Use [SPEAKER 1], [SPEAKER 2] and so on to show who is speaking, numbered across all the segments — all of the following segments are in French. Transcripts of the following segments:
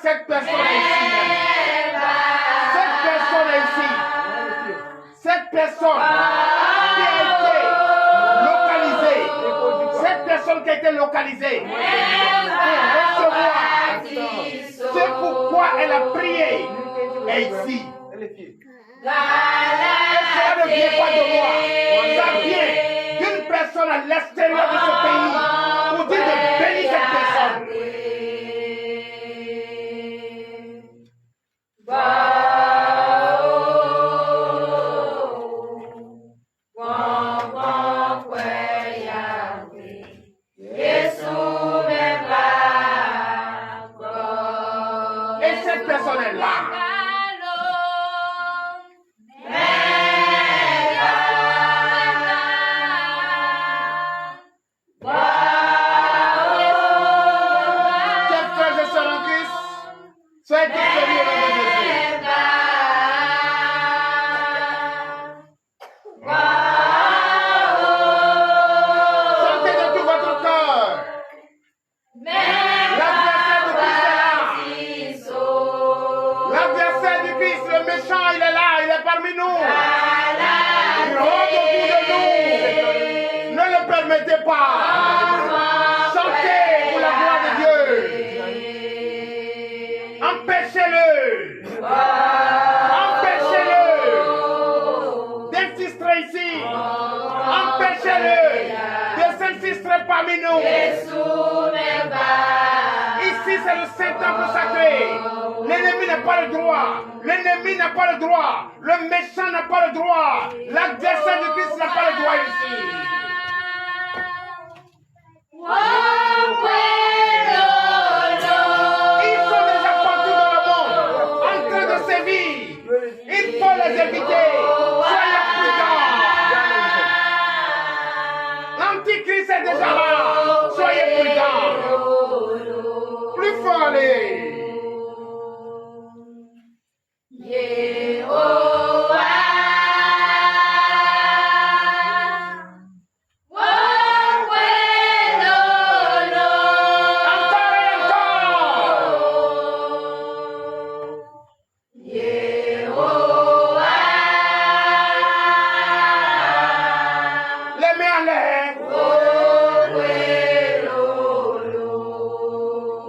[SPEAKER 1] cette personne ici. Cette personne ici. Cette personne qui a été localisée. Cette personne qui a été localisée pour recevoir ce pourquoi elle a prié est ici. Et cela ne vient pas de moi. Ça vient d'une personne à l'extérieur de ce pays pour dire de bénir cette personne. Et cette personne est là. Soyez disponibles au nom de Jésus. Chantez de tout votre cœur. L'adversaire du Christ est là. L'adversaire du Christ, le méchant, il est là, il est parmi nous. Il rôde autour de nous. Ne le permettez pas. Chantez pour la gloire de Dieu. Empêchez-le. Empêchez-le d'insister ici. Empêchez-le de s'insister parmi nous. Ici, c'est le Saint-Temple sacré. L'ennemi n'a pas le droit. L'ennemi n'a pas le droit. Le méchant n'a pas le droit. L'adversaire du Christ n'a pas le droit ici. Il faut les éviter. Soyez prudents. L'Antichrist est déjà là. Soyez prudents. Plus fort, allez.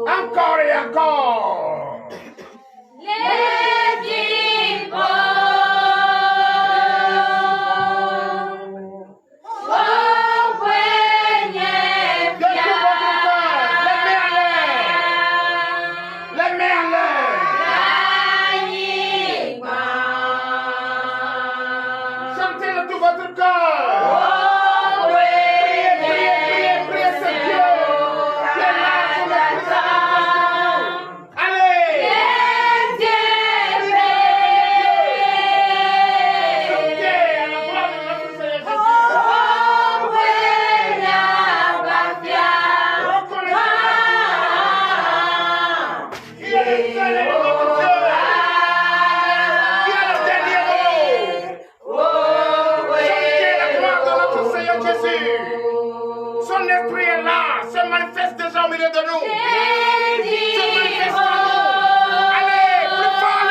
[SPEAKER 1] Encore et encore. Son esprit est là, se manifeste déjà au milieu de nous. Se manifeste en nous. Allez, plus fort,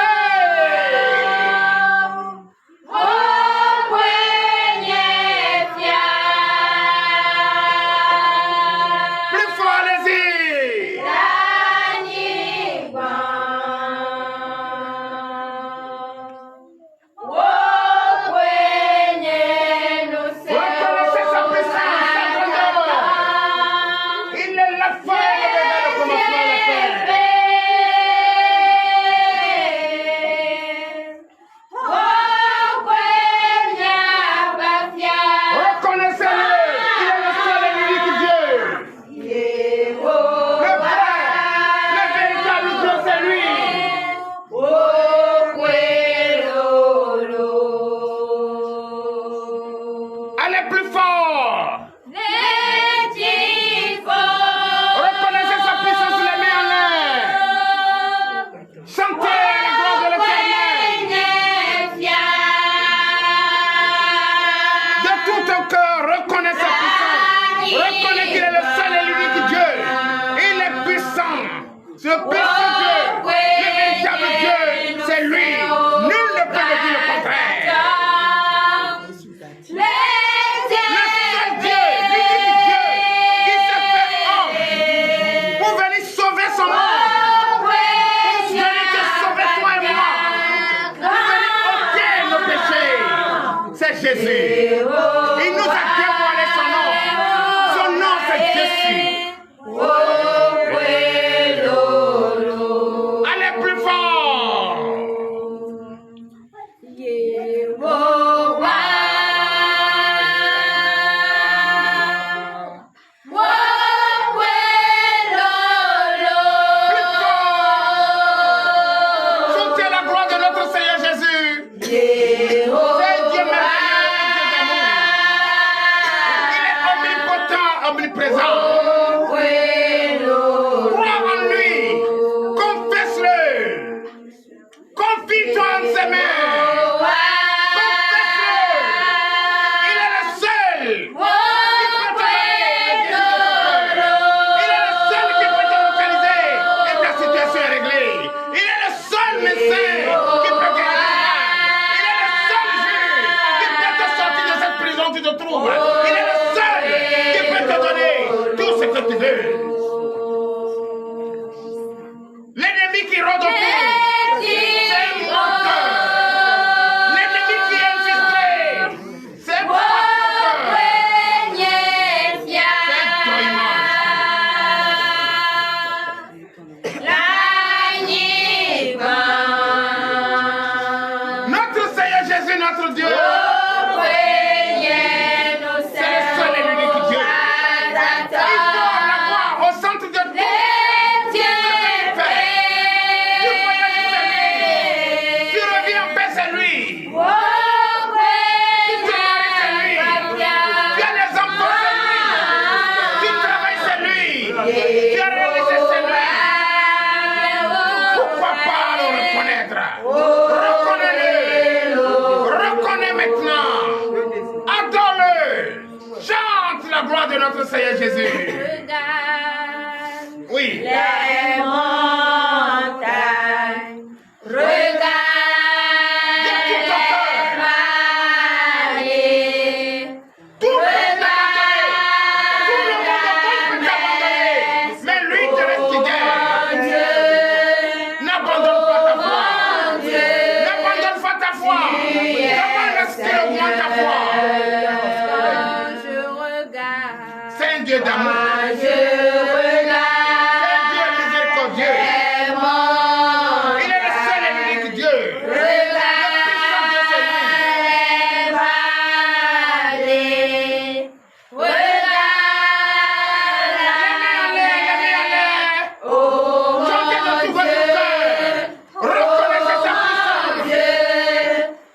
[SPEAKER 1] plus fort, allez-y. Reconnaissez sa puissance, sa grandeur. Il est la fin et le commencement de la fin. Reconnaissez-le, il est le seul et l'unique Dieu. Le vrai, le véritable Dieu, c'est lui. Allez plus fort. Reconnaissez sa puissance, les mains en l'air. Chantez la gloire de l'Éternel. De tout ton cœur, reconnais sa puissance. Reconnais qu'il est le seul et l'unique Dieu. Il est puissant. Ce puissant Dieu. Il nous a dévoilé son nom. Son nom, c'est Jésus. Allez plus fort. Chantez la gloire de notre Seigneur Jésus. C'est Dieu merveilleux, Dieu d'amour. Il est omnipotent, omniprésent. Crois en lui. Confesse-le. Confie-toi en ses mains. Confesse-le. Il est le seul qui peut te il est le seul qui peut te localiser et ta situation est réglée. Il est le seul médecin qui peut te guérir. Il est le seul juge qui peut te sortir de cette prison tu te trouves. Il est le seul qui peut te donner tout ce que tu veux. L'ennemi qui rôde autour, c'est un menteur. L'ennemi qui est infiltré, c'est un menteur. C'est doimage. Notre Seigneur Jésus, notre Dieu, c'est le seul et l'unique Dieu. Il faut l'avoir au centre de tout. Tu reviens en paix, c'est lui. Tu te maries, c'est lui. Tu as des enfants, c'est lui. Tu travailles, c'est lui. Tu as réalisé, c'est lui. Pourquoi pas le reconnaître? Reconnais-le. Reconnais maintenant. Adore-le. Chante la gloire de notre Seigneur Jésus. Oui.
[SPEAKER 2] Les montagnes, regarde les vallées,
[SPEAKER 1] Tout le monde peut t'abandonner. Mais lui te reste fidèle. N'abandonne pas ta foi. N'abandonne pas ta foi. Comment rester au moins ta foi?
[SPEAKER 2] je regarde,
[SPEAKER 1] C'est un Dieu d'amour.
[SPEAKER 2] je regarde
[SPEAKER 1] C'est un Dieu miséricordieux.
[SPEAKER 2] les montagnes,
[SPEAKER 1] Il est le seul et l'unique Dieu. Le puissant Dieu, c'est lui.
[SPEAKER 2] les vallées,
[SPEAKER 1] Chantez de tout votre cœur. Reconnaissez sa puissance.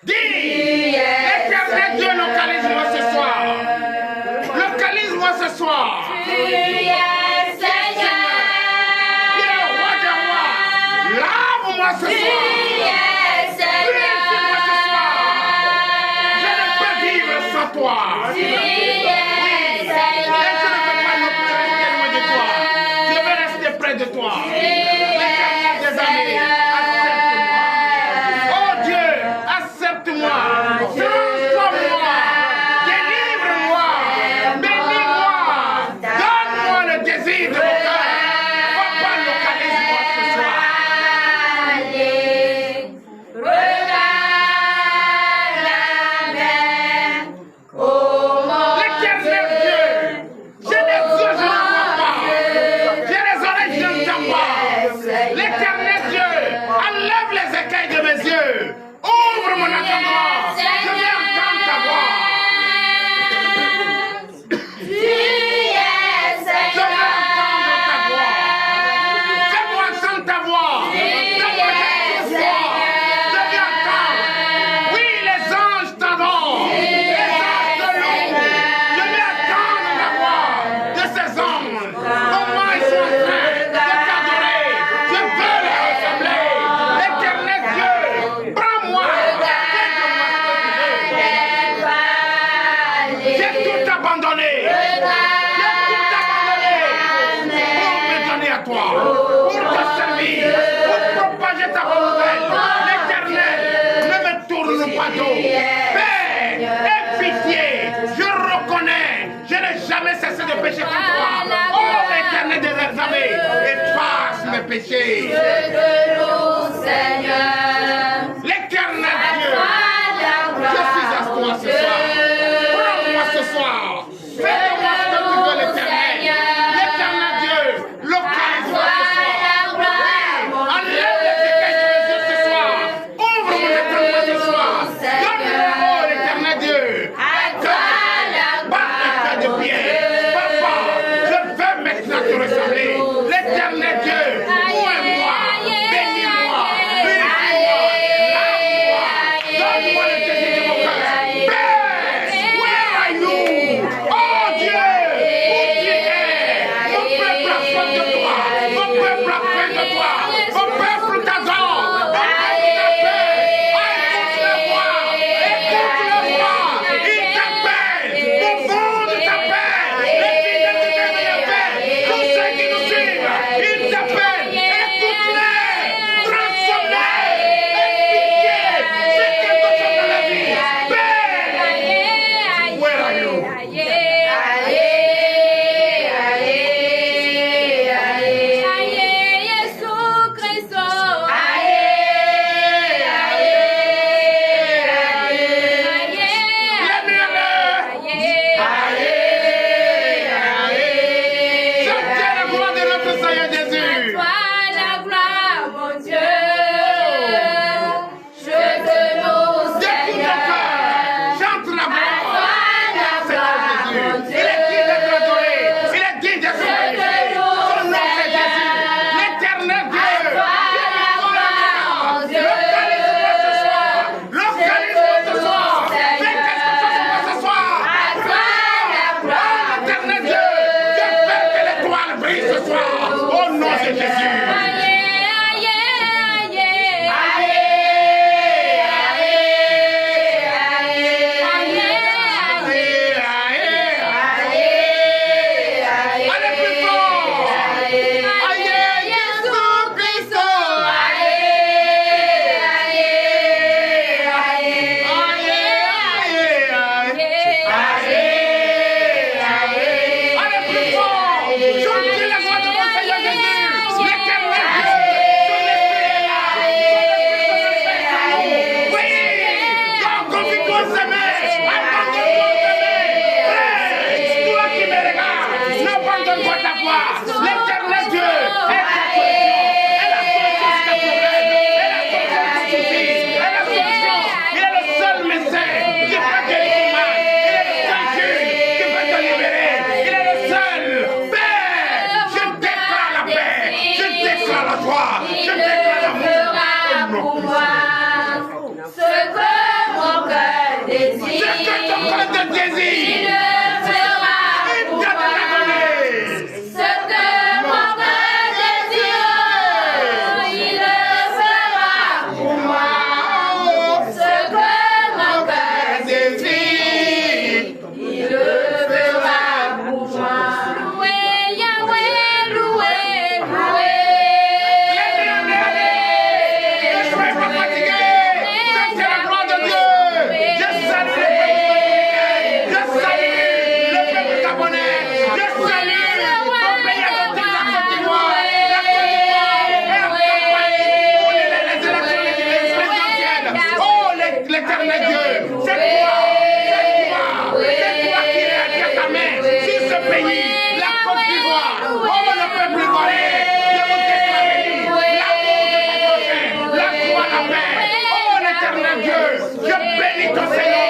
[SPEAKER 1] Dis, l'éternel Dieu, localise-moi ce soir. Localise-moi ce soir.
[SPEAKER 2] tu es Seigneur,
[SPEAKER 1] Il est le roi des rois. Lave-moi ce soir. Purifie-moi ce soir. Je ne peux vivre sans toi.
[SPEAKER 2] tu es
[SPEAKER 1] Et je ne peux pas non plus rester loin de toi. Je veux rester près de toi. L'éternel des armées, accepte-moi. Oh Dieu, accepte-moi. Transforme-moi. Délivre-moi. Bénis-moi. Donne-moi le désir de mon cœur. Papa, localise-moi ce soir. L'éternel Dieu, j'ai des yeux, je ne vois pas. J'ai les oreilles, je n'entends pas. L'éternel Dieu, enlève les écailles de mes yeux. Ouvre mon entendement. Je veux entendre ta voix. Je veux entendre ta voix. Fais-moi entendre ta voix. Fais-moi entendre ta voix. Je veux entendre. Oui, les anges t'adorent. Les anges te louent. Je veux entendre la voix de ces anges. Comment ils sont en train de t'adorer. Je veux les ressembler. L'éternel Dieu, prends-moi. Fais-moi ce que tu veux. J'ai tout abandonné. J'ai tout abandonné pour me donner à toi, pour te servir, pour propager ta bonne nouvelle. L'éternel, ne me tourne pas dos. Père, aie pitié. Je reconnais, je n'ai jamais cessé de pécher contre toi. Oh, éternel des armées, efface mes péchés. L'éternel Dieu, je suis à toi ce soir. besoin de toi. Mon peuple t'adore. Mon peuple t'appelle. Écoute le voix. Écoute le voix. Il t'appelle. Mon monde t'appelle. Les fidèles du Père t'appellent. Tous ceux qui nous suivent, ils t'appellent. Écoute-les. Transforme-les. Expliquez. C'est quelque chose dans la vie. Père. Where are you? Chantez la gloire de notre Seigneur Jésus. D'écoute ton cœur. Chante la gloire. Seigneur Jésus. Il est digne d'être adoré. Il est digne d'être glorifié. Son nom c'est Jésus. L'éternel Dieu. Localise-moi ce soir. Localise-moi ce soir. Fais quelque chose pour moi ce soir. Oh, l'éternel Dieu. J'espère que l'étoile brille ce soir. Au nom de Jésus. Allez plus fort. Aïe, Jésus-Christ. Allez plus fort. Chantez la voix de mon Seigneur Jésus. L'éternel Dieu. Son esprit est là. Son esprit se manifeste en nous. Oui. Donc, confie-toi aux aimés. Abandonne-toi aux aimés. Frère, toi qui me regardes, n'abandonne pas ta voix. L'éternel Dieu est ta solution. Elle a solution sur tes problèmes. Elle a solution sur tes soucis. Elle a solution. Il est le seul médecin qui peut guérir ton mal. Il est le seul juge qui peut te libérer. Il est le seul. Père, je déclare la paix. Je déclare la joie. Je déclare l'amour. Au nom de Jésus.
[SPEAKER 2] Ce que mon cœur désire,
[SPEAKER 1] Ce que ton cœur te
[SPEAKER 2] il
[SPEAKER 1] désire,
[SPEAKER 2] le fera
[SPEAKER 1] il
[SPEAKER 2] pour
[SPEAKER 1] te l'a
[SPEAKER 2] moi.
[SPEAKER 1] donné.
[SPEAKER 2] Ce que mon cœur désire, il le fera pour moi. Ce que mon cœur désire, il le fera pour moi. Louez Yahweh, louez, louez.
[SPEAKER 1] Ne soyez pas fatigués. Chantez la gloire de Dieu. Je salue le peuple. Je salue le peuple gabonais. Je salue mon pays adoptif, la Côte d'Ivoire. La Côte d'Ivoire est en campagne pour les élections présidentielles. Oh, l'éternel Dieu, c'est toi. C'est toi qui as ta main sur ce pays, la Côte d'Ivoire. Oh, le peuple ivoirien. Je vous déclare l'amour de ton prochain, la joie, la paix. Oh, l'éternel Dieu, je bénis ton Seigneur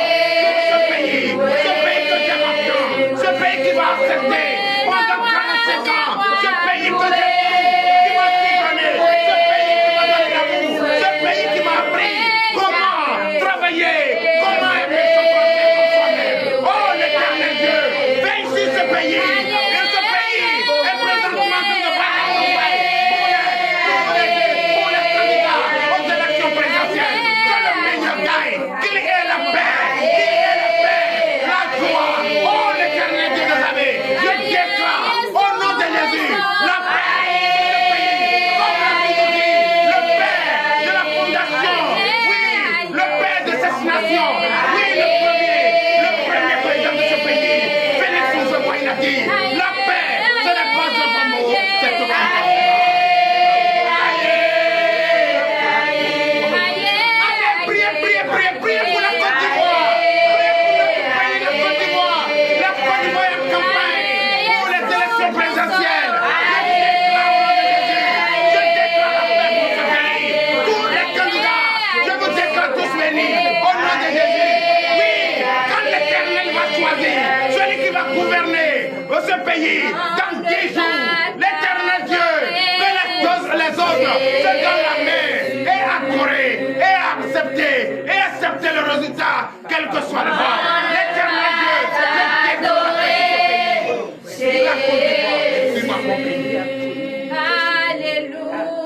[SPEAKER 1] pour ce pays que j'aime tant, ce pays qui va accepter pendant 45 ans, ce pays que j'aime qui m'a donné, ce pays qui m'a donné l'amour, ce pays qui m'a appris comment travailler, comment aimer son prochain comme soi-même. Oh, l'éternel Dieu, veille sur ce pays. Et ce pays est présentement en train de battre la campagne pour les candidats aux élections présidentielles. Que le meilleur gagne, qu'il y ait la paix, la joie. Oh, l'éternel Dieu des armées, je déclare au nom de Jésus la paix de ce pays. Comme l'a toujours dit, le père de la fondation, oui, le père de cette nation, oui, le premier président de ce pays, Félix Houphouët, il a dit, la paix, ce n'est pas un bon mot, c'est un bon mot. Priez pour la Côte d'Ivoire. Priez pour notre pays, la Côte d'Ivoire. La Côte d'Ivoire est en campagne pour les élections présidentielles. Je déclare la paix pour ce pays. Tous les candidats, je vous déclare tous bénis au nom de Jésus. Oui, quand l'Éternel va choisir celui qui va gouverner ce pays dans 10 jours, l'Éternel Dieu, que les autres se donnent la main et adorer et accepter le résultat, quel que soit le vote. L'éternel Dieu, je déclare la paix sur ce pays. La Côte d'Ivoire, c'est ma mon pays.
[SPEAKER 2] Alléluia.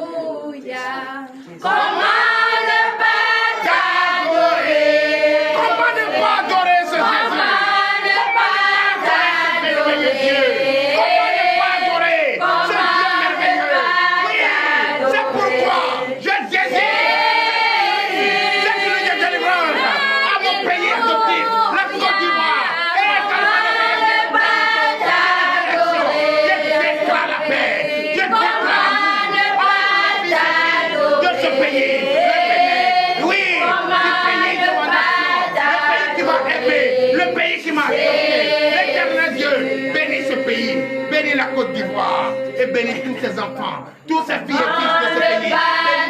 [SPEAKER 1] bénis tous ses enfants, tous ses filles et fils de ce pays.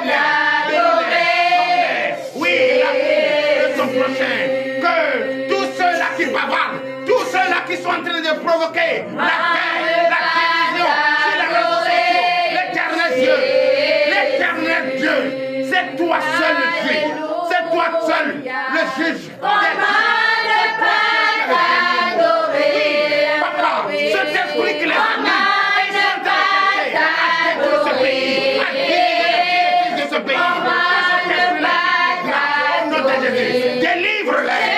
[SPEAKER 1] Bénis-les, bénis-les. Oui, la son prochain. Que tous ceux-là qui bavardent, tous ceux-là qui sont en train de provoquer la paix, la division sur les réseaux sociaux, l'éternel Dieu, c'est toi seul le juge, c'est toi seul le juge. Papa, cet esprit qui les anime, ils sont en train à détruire ce pays, à diviser les fils de ce pays. Que cet esprit-là, au nom de Jésus, délivre-les.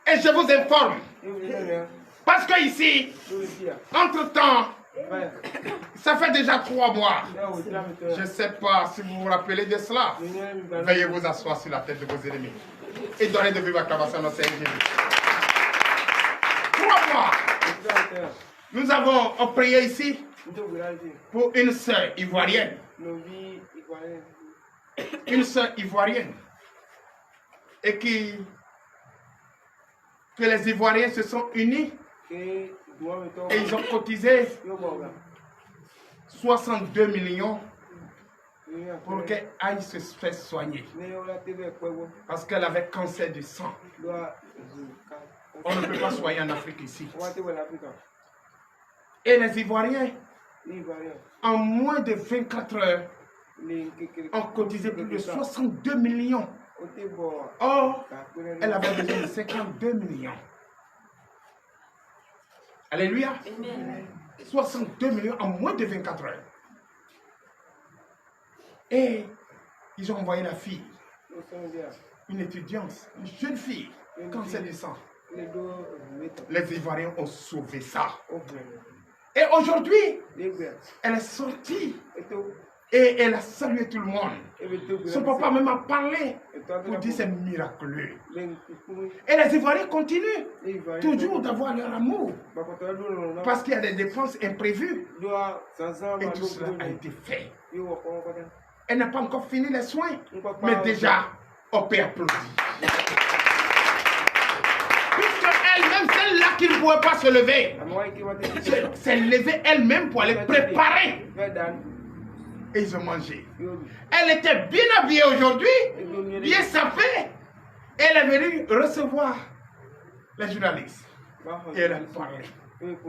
[SPEAKER 1] Et je vous informe, parce que ici, entre-temps, ça fait déjà 3 mois. Je ne sais pas si vous vous rappelez de cela. Veuillez vous asseoir sur la tête de vos ennemis et donnez de vive acclamation à notre Seigneur Jésus. 3 mois. Nous avons prié ici pour une sœur ivoirienne. Une sœur ivoirienne. Et que les Ivoiriens se sont unis et ils ont cotisé 62 millions pour qu'elle aille se faire soigner. Parce qu'elle avait cancer du sang. On ne peut pas soigner en Afrique ici. Et les Ivoiriens, en moins de 24 heures, ont cotisé plus de 62 millions. Or, elle avait besoin de 52 millions. Alléluia. 62 millions en moins de 24 heures. Et ils ont envoyé la fille, une étudiante, une jeune fille, cancer du sang. Les Ivoiriens ont sauvé ça. Et aujourd'hui, elle est sortie. Et elle a salué tout le monde. Son papa même a parlé pour dire c'est miraculeux. Et les Ivoiriens continuent toujours d'avoir leur amour. Parce qu'il y a des dépenses imprévues. Et tout cela a été fait. Elle n'a pas encore fini les soins. Mais déjà, on peut applaudir. Puisqu'elle elle-même, celle-là qui ne pouvait pas se lever, s'est levée elle-même pour aller préparer. Et ils ont mangé. Elle était bien habillée aujourd'hui, bien sapée. Elle est venue recevoir les journalistes. Et elle a parlé.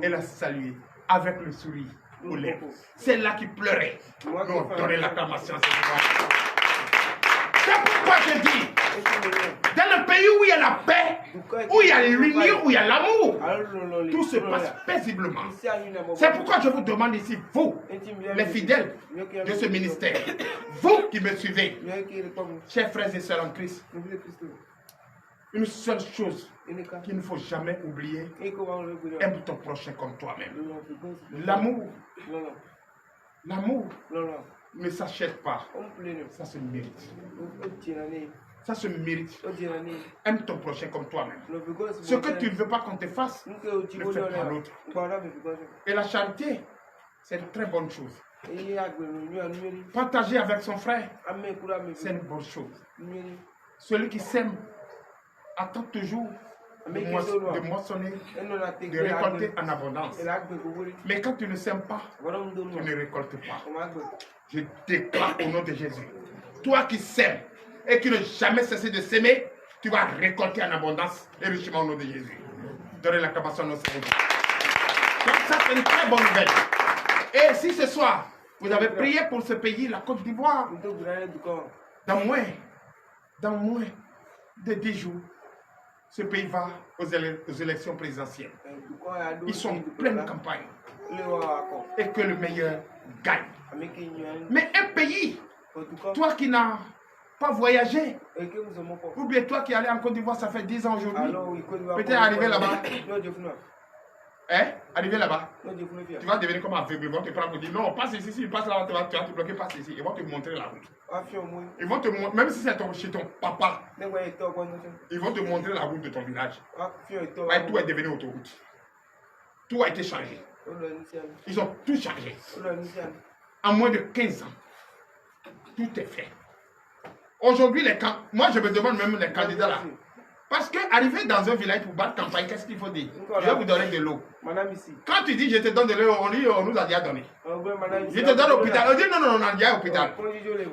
[SPEAKER 1] Elle a salué avec le sourire aux lèvres. Celle-là qui pleurait. Non, donnez l'acclamation à cette femme. C'est pourquoi je dis, dans le pays où il y a la paix, où il y a l'union, où il y a l'amour, tout se passe paisiblement. C'est pourquoi je vous demande ici, vous, les fidèles de ce ministère, vous qui me suivez, chers frères et sœurs en Christ, une seule chose qu'il ne faut jamais oublier, aime ton prochain comme toi-même. L'amour, l'amour ne s'achète pas, ça se mérite. Ça se mérite. Aime ton prochain comme toi-même. Ce que tu ne veux pas qu'on te fasse, ne fais pas l'autre. Et la charité, c'est une très bonne chose. Partager avec son frère, c'est une bonne chose. Celui qui s'aime attend toujours de moissonner, de récolter en abondance. Mais quand tu ne sèmes pas, tu ne récoltes pas. Je déclare au nom de Jésus, toi qui sèmes et qui ne jamais cessé de s'aimer, tu vas récolter en abondance et richement au nom de Jésus. Donnez l'acclamation à nos Seigneurs. Donc ça c'est une très bonne nouvelle. Et si ce soir, vous avez prié pour ce pays, la Côte d'Ivoire, dans moins de 10 jours, ce pays va aux élections présidentielles. Ils sont en pleine campagne. Et que le meilleur gagne. Mais un pays, toi qui n'as pas voyagé, ou bien toi qui es allé en Côte d'Ivoire, ça fait 10 ans aujourd'hui, peut-être arriver là-bas. Hein? Arriver là-bas, tu vas devenir comme aveugle. Ils vont te prendre et dire non, passe ici, passe là, tu vas te bloquer, passe ici. Ils vont te montrer la route. Ils vont te montrer, même si c'est chez ton papa, ils vont te montrer la route de ton village. Ouais, tout est devenu autoroute. Tout a été changé. Ils ont tout changé. En moins de 15 ans, tout est fait. Aujourd'hui, moi je me demande même les candidats là. Parce qu'arriver dans un village pour battre campagne, qu'est-ce qu'il faut dire? Je vais vous donner de l'eau. Quand tu dis je te donne de l'eau, on nous a déjà donné. Je te donne l'hôpital. On dit non, on a déjà hôpital.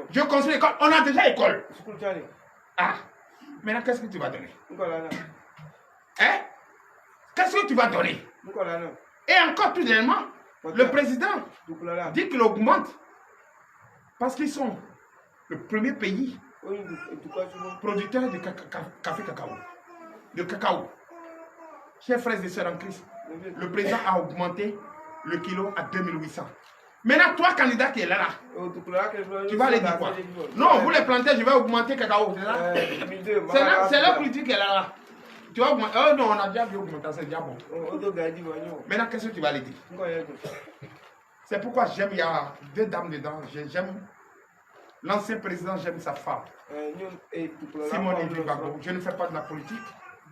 [SPEAKER 1] Je construis l'école. On a déjà école. Ah, maintenant qu'est-ce que tu vas donner? Hein? Qu'est-ce que tu vas donner? Et encore tout dernièrement, le président dit qu'il augmente. Parce qu'ils sont le premier pays producteur de café cacao. De cacao. Chers frères et sœurs en Christ, le président a augmenté le kilo à 2800. Maintenant, toi, candidat qui est là, tu vas aller dire quoi? Non, vous les plantez, je vais augmenter le cacao. C'est la politique qui est là. Tu vas augmenter. Oh non, on a déjà vu augmenter, c'est déjà bon. Maintenant, qu'est-ce que tu vas aller dire? C'est pourquoi j'aime, il y a deux dames dedans. J'aime l'ancien président, j'aime sa femme. Simone Ivibago. Je ne fais pas de la politique,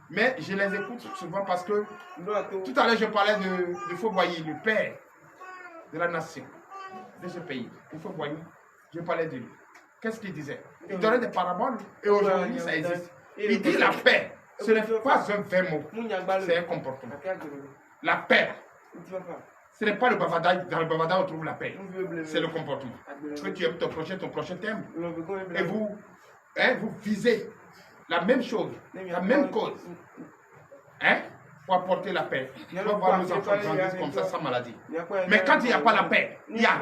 [SPEAKER 1] mais je les écoute souvent parce que tout à l'heure je parlais de Fauboyer, le père de la nation, de ce pays. Il faut voir, je parlais de lui. Qu'est-ce qu'il disait? Il donnait des paraboles et aujourd'hui ça existe. Il dit la paix, ce n'est pas un vain mot, c'est un comportement. La paix, ce n'est pas le bavardage. Dans le bavardage on trouve la paix, c'est le comportement. Que tu aimes ton prochain t'aime. Et vous visez la même chose, la même cause. Hein? Pour apporter la paix. On va voir nos enfants grandir comme ça sans maladie. Mais quand il n'y a pas la paix, il y a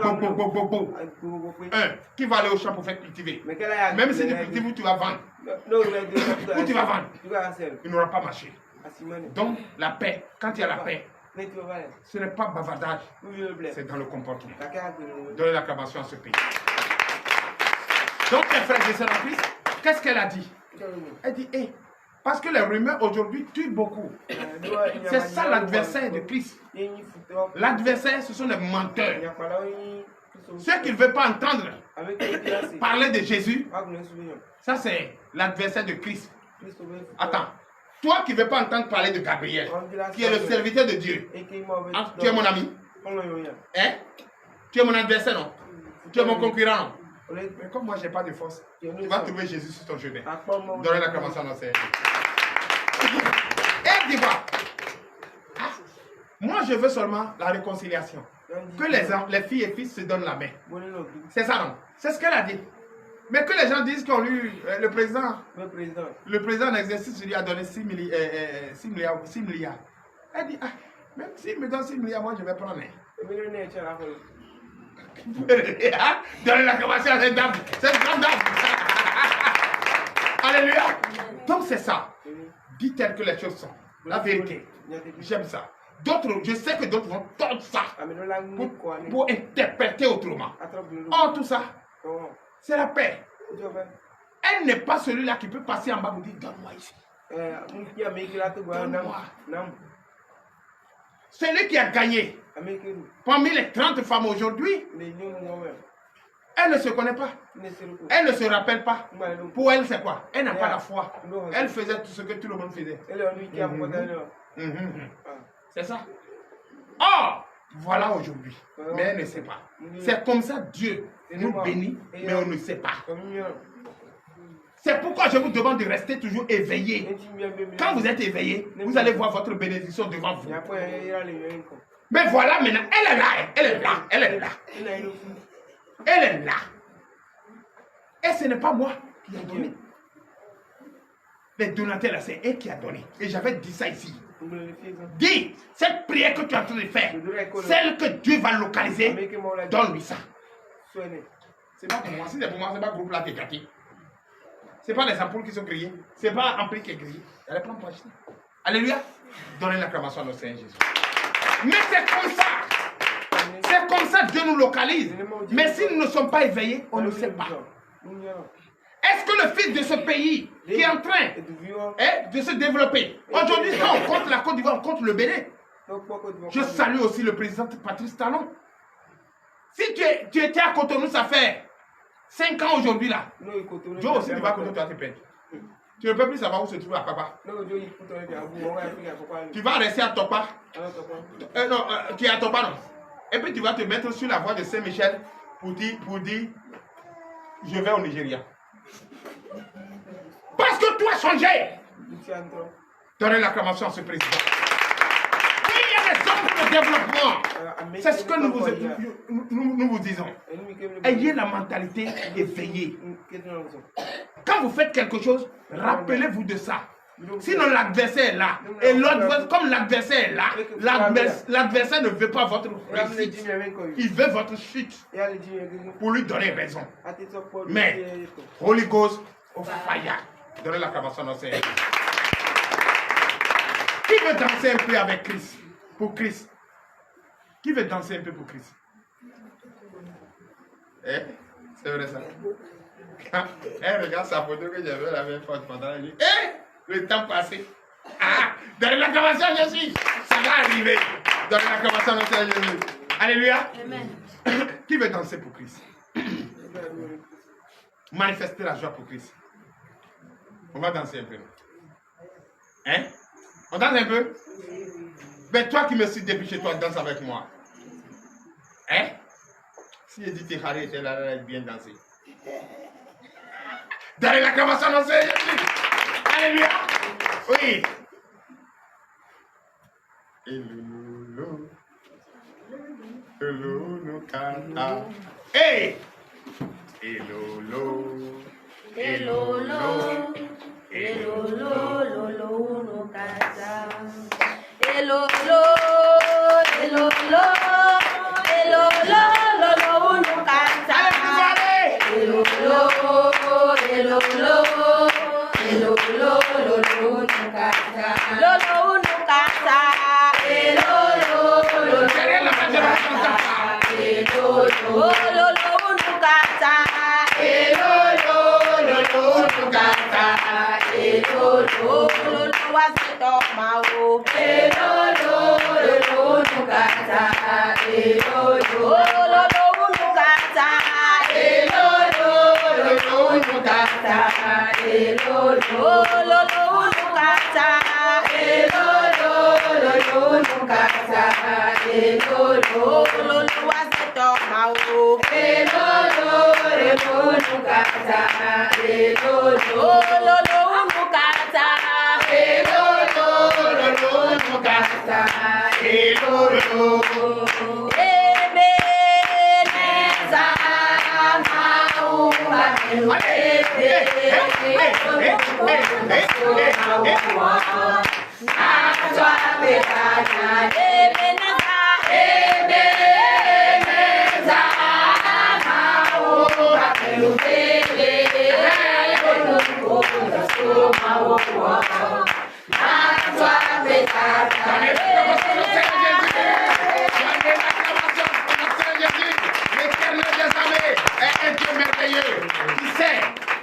[SPEAKER 1] qui va aller au champ pour faire cultiver. Même si tu cultives, où tu vas vendre. Où tu vas vendre. Il n'aura pas marché. Donc la paix, quand il y a la paix, ce n'est pas bavardage, c'est dans le comportement. Donnez l'acclamation à ce pays. Donc les frères et sœurs en Christ, qu'est-ce qu'elle a dit? Elle dit, parce que les rumeurs aujourd'hui tuent beaucoup. C'est ça l'adversaire de Christ. L'adversaire, ce sont les menteurs. Ceux qui ne veulent pas entendre parler de Jésus, ça c'est l'adversaire de Christ. Attends, toi qui ne veux pas entendre parler de Gabriel, qui est le serviteur de Dieu, tu es mon ami? Hein? Tu es mon adversaire, non? Tu es mon concurrent, non? Mais comme moi, je n'ai pas de force, tu vas trouver Jésus sur ton chemin. Donnez l'acclamation à nos seigneurs. Et dis-moi, Moi, je veux seulement la réconciliation. Que les filles et fils se donnent la main. C'est ça, non? C'est ce qu'elle a dit. Mais que les gens disent qu'on lui, le président en exercice lui a donné 6 milliards. Elle dit, ah, même s'il me donne 6 milliards, moi je vais prendre. Donner l'acclamation à cette dame. Cette grande dame. Alléluia. Donc c'est ça. Dis telles que les choses sont. La vérité. J'aime ça. D'autres, je sais que d'autres vont tordre ça pour interpréter autrement. Oh, tout ça, c'est la paix. Elle n'est pas celui-là qui peut passer en bas et dire donne-moi ici. Donne-moi. Celui qui a gagné parmi les 30 femmes aujourd'hui, elle ne se connaît pas. Elle ne se rappelle pas. Pour elle, c'est quoi? Elle n'a pas la foi. Elle faisait tout ce que tout le monde faisait. C'est ça. Or, voilà aujourd'hui. Mais elle ne sait pas. C'est comme ça Dieu nous bénit, mais on ne sait pas. C'est pourquoi je vous demande de rester toujours éveillé. Quand vous êtes éveillé, vous allez voir votre bénédiction devant vous. Mais voilà maintenant, elle est là, elle est là, elle est là. Elle est là. Et ce n'est pas moi qui ai donné. Les donateurs, c'est elle qui a donné. Et j'avais dit ça ici. Dis, cette prière que tu es en train de faire, celle que Dieu va localiser, donne-lui ça. C'est pas pour moi, si c'est pour moi, c'est pas le groupe là qui est gâté. C'est pas les ampoules qui sont grillées, c'est pas l'ampli qui est grillé. Elle est pas pour acheter. Alléluia. Donnez l'acclamation à notre Seigneur Jésus. Mais c'est comme ça. C'est comme ça Dieu nous localise. Mais si nous ne sommes pas éveillés, on ne sait pas. Est-ce que le fils de ce pays qui est en train de se développer, aujourd'hui, quand on compte la Côte d'Ivoire, on compte le Bénin. Je salue aussi le président Patrice Talon. Si tu étais à Cotonou, ça fait 5 ans aujourd'hui là. Joe aussi, tu vas à Cotonou, tu vas te perdre. Tu ne peux plus savoir où se trouve à Papa. Tu vas rester à Topa. Non, tu es à Topa, non. Et puis tu vas te mettre sur la voie de Saint-Michel pour dire, je vais au Nigeria. Parce que tout a changé. Donnez l'acclamation à ce président. Oui, il y a des hommes de développement. C'est ce que nous vous disons. Ayez la mentalité éveillée. Quand vous faites quelque chose, rappelez-vous de ça. Sinon l'adversaire est là. Et l'autre, comme l'adversaire est là, l'adversaire ne veut pas votre réussite. Il veut votre chute. Pour lui donner raison. Mais, Holy Ghost, au fire. Donnez l'acclamation à Seigneur. Qui veut danser un peu avec Christ? Pour Christ. Qui veut danser un peu pour Christ? Eh? C'est vrai ça. Regarde sa photo que j'avais la même fois pendant la nuit. Le temps passé. Donnez l'acclamation à Jésus. Ça va arriver. Donnez l'acclamation à Jésus. Alléluia. Amen. Qui veut danser pour Christ? Manifester la joie pour Christ. On va danser un peu. Hein? On danse un peu? Mais toi qui me suis dépêché, toi, danse avec moi. Hein? Si Edith et Harry étaient là, elle bien danser. Donnez l'acclamation à Jésus. Alléluia. Oui. Elolo. Elolo canta. Hey. Elolo.
[SPEAKER 2] Elolo. Elolo. Lolo no canta. Elolo. Elolo. Elolo. Lolo no canta. Elolo. Elolo. Elolo, lolo, no canta. Lolo, no canta. Elolo, lolo, no canta. Elolo, lolo, no canta. Elolo, lolo, no canta. Elolo, lolo, hace tomao. Elolo, lolo, no canta. Elolo, lolo, no canta. Elolo, lolo, no canta. Elolo, lolo, no canta. Elolo, lolo, no canta. Elolo, lolo, hace tomao. Elolo, lolo, no canta. Elolo, lolo, no canta. Elolo, lolo, no canta.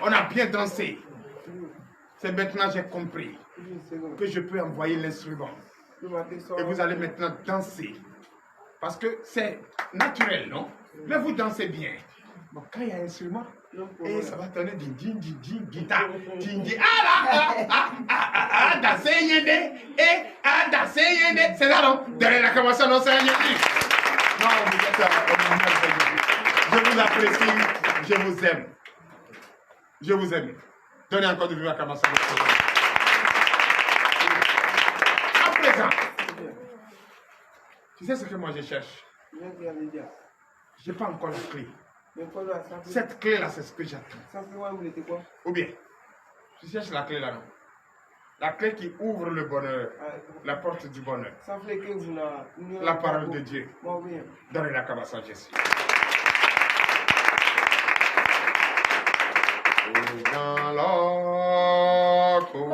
[SPEAKER 1] On a bien dansé. C'est maintenant j'ai compris que je peux envoyer l'instrument. Et vous allez maintenant danser. Parce que c'est naturel, non? Mais vous dansez bien. Bon, quand il y a un instrument, et ça va donner du guitare. Danser yende, danser yende. C'est ça, non? Derrière la commence, non, c'est un yende. Non, vous êtes je vous apprécie, je vous aime. Je vous aime. Donnez encore de vivre à Kamasa. À présent, tu sais ce que moi je cherche? Je n'ai pas encore la clé. Cette clé-là, c'est ce que j'attends. Ou bien, tu cherches la clé là, non? La clé qui ouvre le bonheur, la porte du bonheur. La parole de Dieu. Donnez la Kamasa, Jésus. Dans la cour,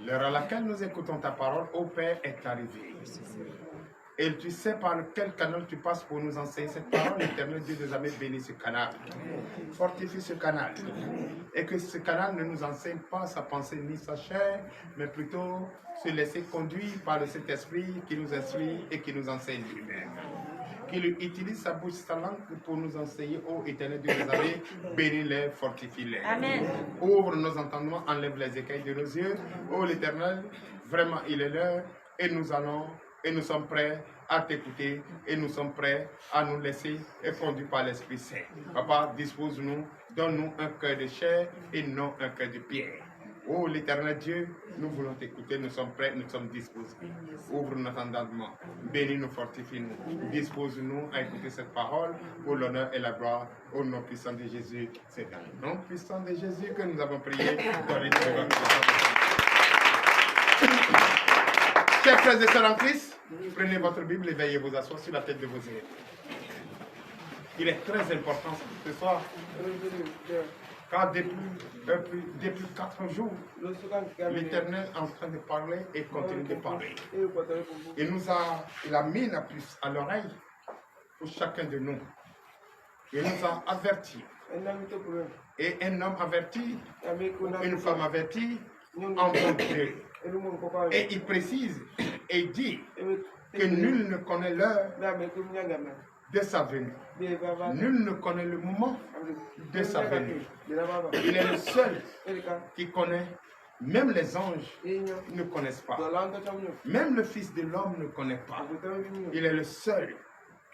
[SPEAKER 1] L'heure à laquelle nous écoutons ta parole, ô Père, est arrivée. Et tu sais par quel canal tu passes pour nous enseigner cette parole. Éternel Dieu des armées, bénis ce canal. Fortifie ce canal. Et que ce canal ne nous enseigne pas sa pensée ni sa chair, mais plutôt se laisser conduire par le Saint-Esprit qui nous instruit et qui nous enseigne lui-même. Qu'il utilise sa bouche, sa langue pour nous enseigner, ô Éternel Dieu des armées, bénis-les, fortifie-les. Amen. Ouvre nos entendements, enlève les écailles de nos yeux. Ô l'Éternel, vraiment il est l'heure et nous allons et nous sommes prêts à t'écouter et nous sommes prêts à nous laisser être conduits par l'Esprit Saint. Papa, dispose-nous, donne-nous un cœur de chair et non un cœur de pierre. Oh l'Éternel Dieu, nous voulons t'écouter, nous sommes prêts, nous sommes disposés. Ouvre notre entendement, bénis-nous, fortifie-nous, dispose-nous à écouter cette parole pour l'honneur et la gloire au nom puissant de Jésus. C'est dans le nom puissant de Jésus que nous avons prié. frères et sœurs en Christ, prenez votre Bible et veuillez vous asseoir sur la tête de vos élèves. Il est très important ce soir, car depuis 4 jours, l'Éternel est en train de parler et continue de parler. Il a mis la puce à l'oreille pour chacun de nous. Il nous a avertis. Et un homme averti, une femme avertie, en bon Dieu. Et il précise et il dit que nul ne connaît l'heure de sa venue. Nul ne connaît le moment de sa venue. Il est le seul qui connaît. Même les anges ne connaissent pas. Même le Fils de l'homme ne connaît pas. Il est le seul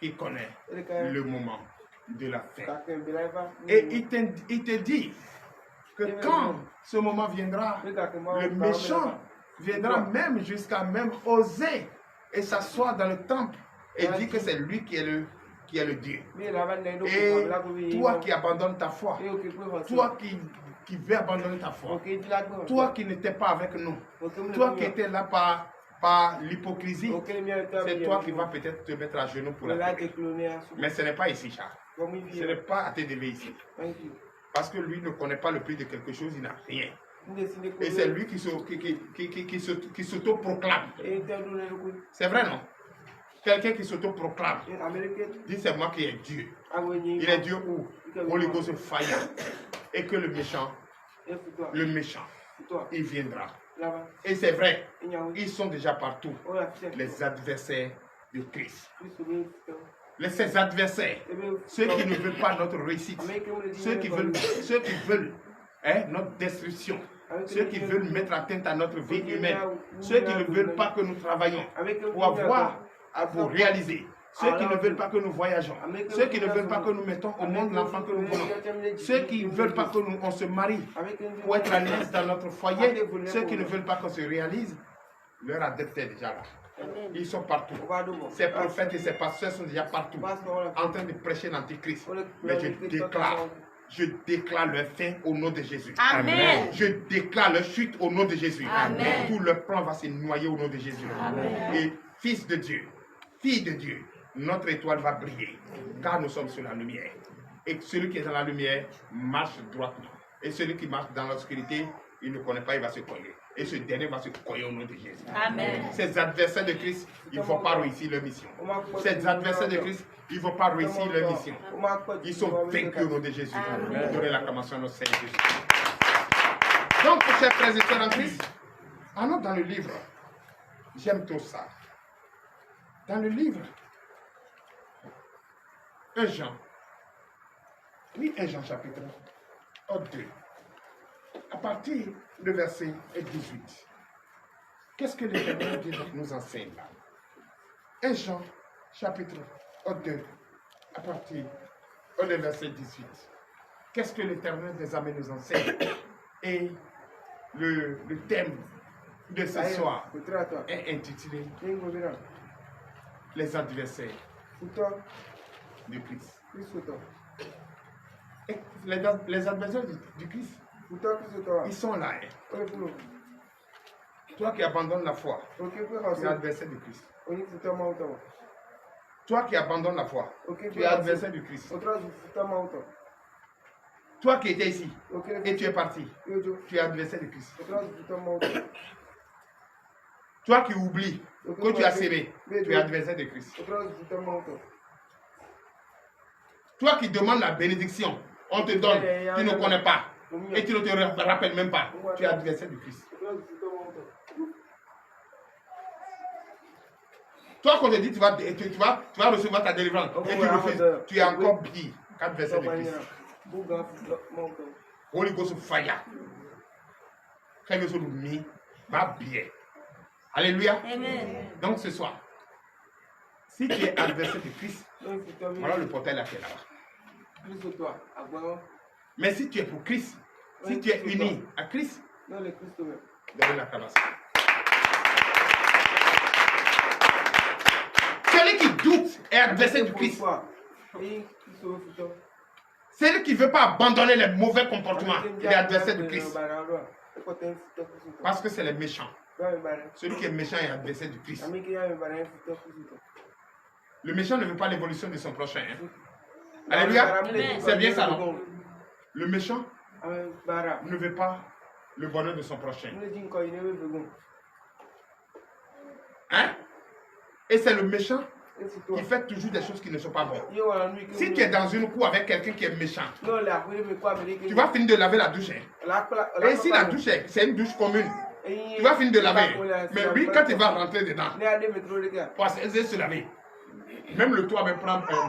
[SPEAKER 1] qui connaît le moment de la fin. Et il te dit que quand ce moment viendra, le méchant viendra même jusqu'à même oser et s'asseoir dans le temple et dire que c'est lui qui est le Dieu. Et toi qui abandonnes ta foi, toi qui veux abandonner ta foi, toi qui n'étais pas avec nous, toi qui étais là par l'hypocrisie, c'est toi qui vas peut-être te mettre à genoux pour la prière. Mais ce n'est pas ici, Charles. Ce n'est pas à te lever ici. Parce que lui ne connaît pas le prix de quelque chose, il n'a rien. Et c'est lui qui s'auto-proclame. C'est vrai, non? Quelqu'un qui s'auto-proclame. Dit c'est moi qui est Dieu. Il est Dieu où? Holy Ghost fire. Et que le méchant, il viendra. Et c'est vrai, ils sont déjà partout. Les adversaires de Christ. Ces adversaires, ceux qui ne veulent pas notre réussite, ceux qui veulent notre destruction, ceux qui veulent mettre atteinte à notre vie humaine, ceux qui ne veulent pas que nous travaillions pour réaliser, ceux qui ne veulent pas que nous voyageons, ceux qui ne veulent pas que nous mettons au monde l'enfant que nous voulons, ceux qui ne veulent pas que on se marie pour être à l'aise dans notre foyer, ceux qui ne veulent pas qu'on se réalise, leur adepte est déjà là. Ils sont partout. Ces prophètes et ces pasteurs sont déjà partout, en train de prêcher l'antichrist. Mais je déclare leur fin au nom de Jésus.
[SPEAKER 2] Amen.
[SPEAKER 1] Je déclare leur chute au nom de Jésus.
[SPEAKER 2] Amen.
[SPEAKER 1] Tout leur plan va se noyer au nom de Jésus.
[SPEAKER 2] Amen.
[SPEAKER 1] Et fils de Dieu, fille de Dieu, notre étoile va briller, car nous sommes sur la lumière. Et celui qui est dans la lumière marche droitement. Et celui qui marche dans l'obscurité, il ne connaît pas, il va se coller. Et ce dernier va se coller au nom de Jésus.
[SPEAKER 2] Amen.
[SPEAKER 1] Ces adversaires de Christ, ils ne vont pas réussir leur mission. Ces adversaires de Christ, ils ne vont pas réussir leur mission. Ils sont vaincus au nom de Jésus. Donnez l'acclamation à notre Seigneur Jésus. Donc, chers frères et sœurs en Christ, allons dans le livre. J'aime tout ça. Dans le livre, 1 Jean. Oui, 1 Jean chapitre 2. À partir du verset 18. Qu'est-ce que l'Éternel nous enseigne là? 1 Jean chapitre 2. À partir du verset 18. Qu'est-ce que l'Éternel des armées nous enseigne? Et le thème de ce soir est intitulé Les adversaires du Christ. Et les adversaires du Christ, ils sont là. Toi qui abandonnes la foi, tu es adversaire du Christ. Toi qui abandonnes la foi, tu es adversaire du Christ. Toi qui étais ici et tu es parti, tu es adversaire du Christ. Toi qui oublies que tu as sémé, tu es adversaire de Christ. Toi qui demandes la bénédiction, on te donne, tu ne connais pas et tu ne te rappelles même pas, tu es adversaire de Christ. Toi qu'on te dit tu vas recevoir ta délivrance et tu refuses, tu es encore pire qu'adversaire de Christ. Holy Ghost fire. Quelque chose de mis, va bien. Alléluia.
[SPEAKER 2] Amen.
[SPEAKER 1] Donc ce soir, si tu es adversaire de Christ, voilà le portail là qui est là-bas. Mais si tu es pour Christ, si tu es uni à Christ, donne l'acclamation. Celui qui doute est adversaire du Christ. Celui qui ne veut pas abandonner les mauvais comportements, il est adversaire de Christ. Parce que c'est les méchants Celui qui est méchant est adversaire du Christ. Le méchant ne veut pas l'évolution de son prochain. Hein? Alléluia. C'est bien ça, non? Le méchant ne veut pas le bonheur de son prochain. Hein? Et c'est le méchant qui fait toujours des choses qui ne sont pas bonnes. Si tu es dans une cour avec quelqu'un qui est méchant, tu vas finir de laver la douche. Hein? Et si la douche, c'est une douche commune, tu vas finir de laver. Mais lui, quand il va rentrer dedans, c'est se laver. Même le toit va prendre un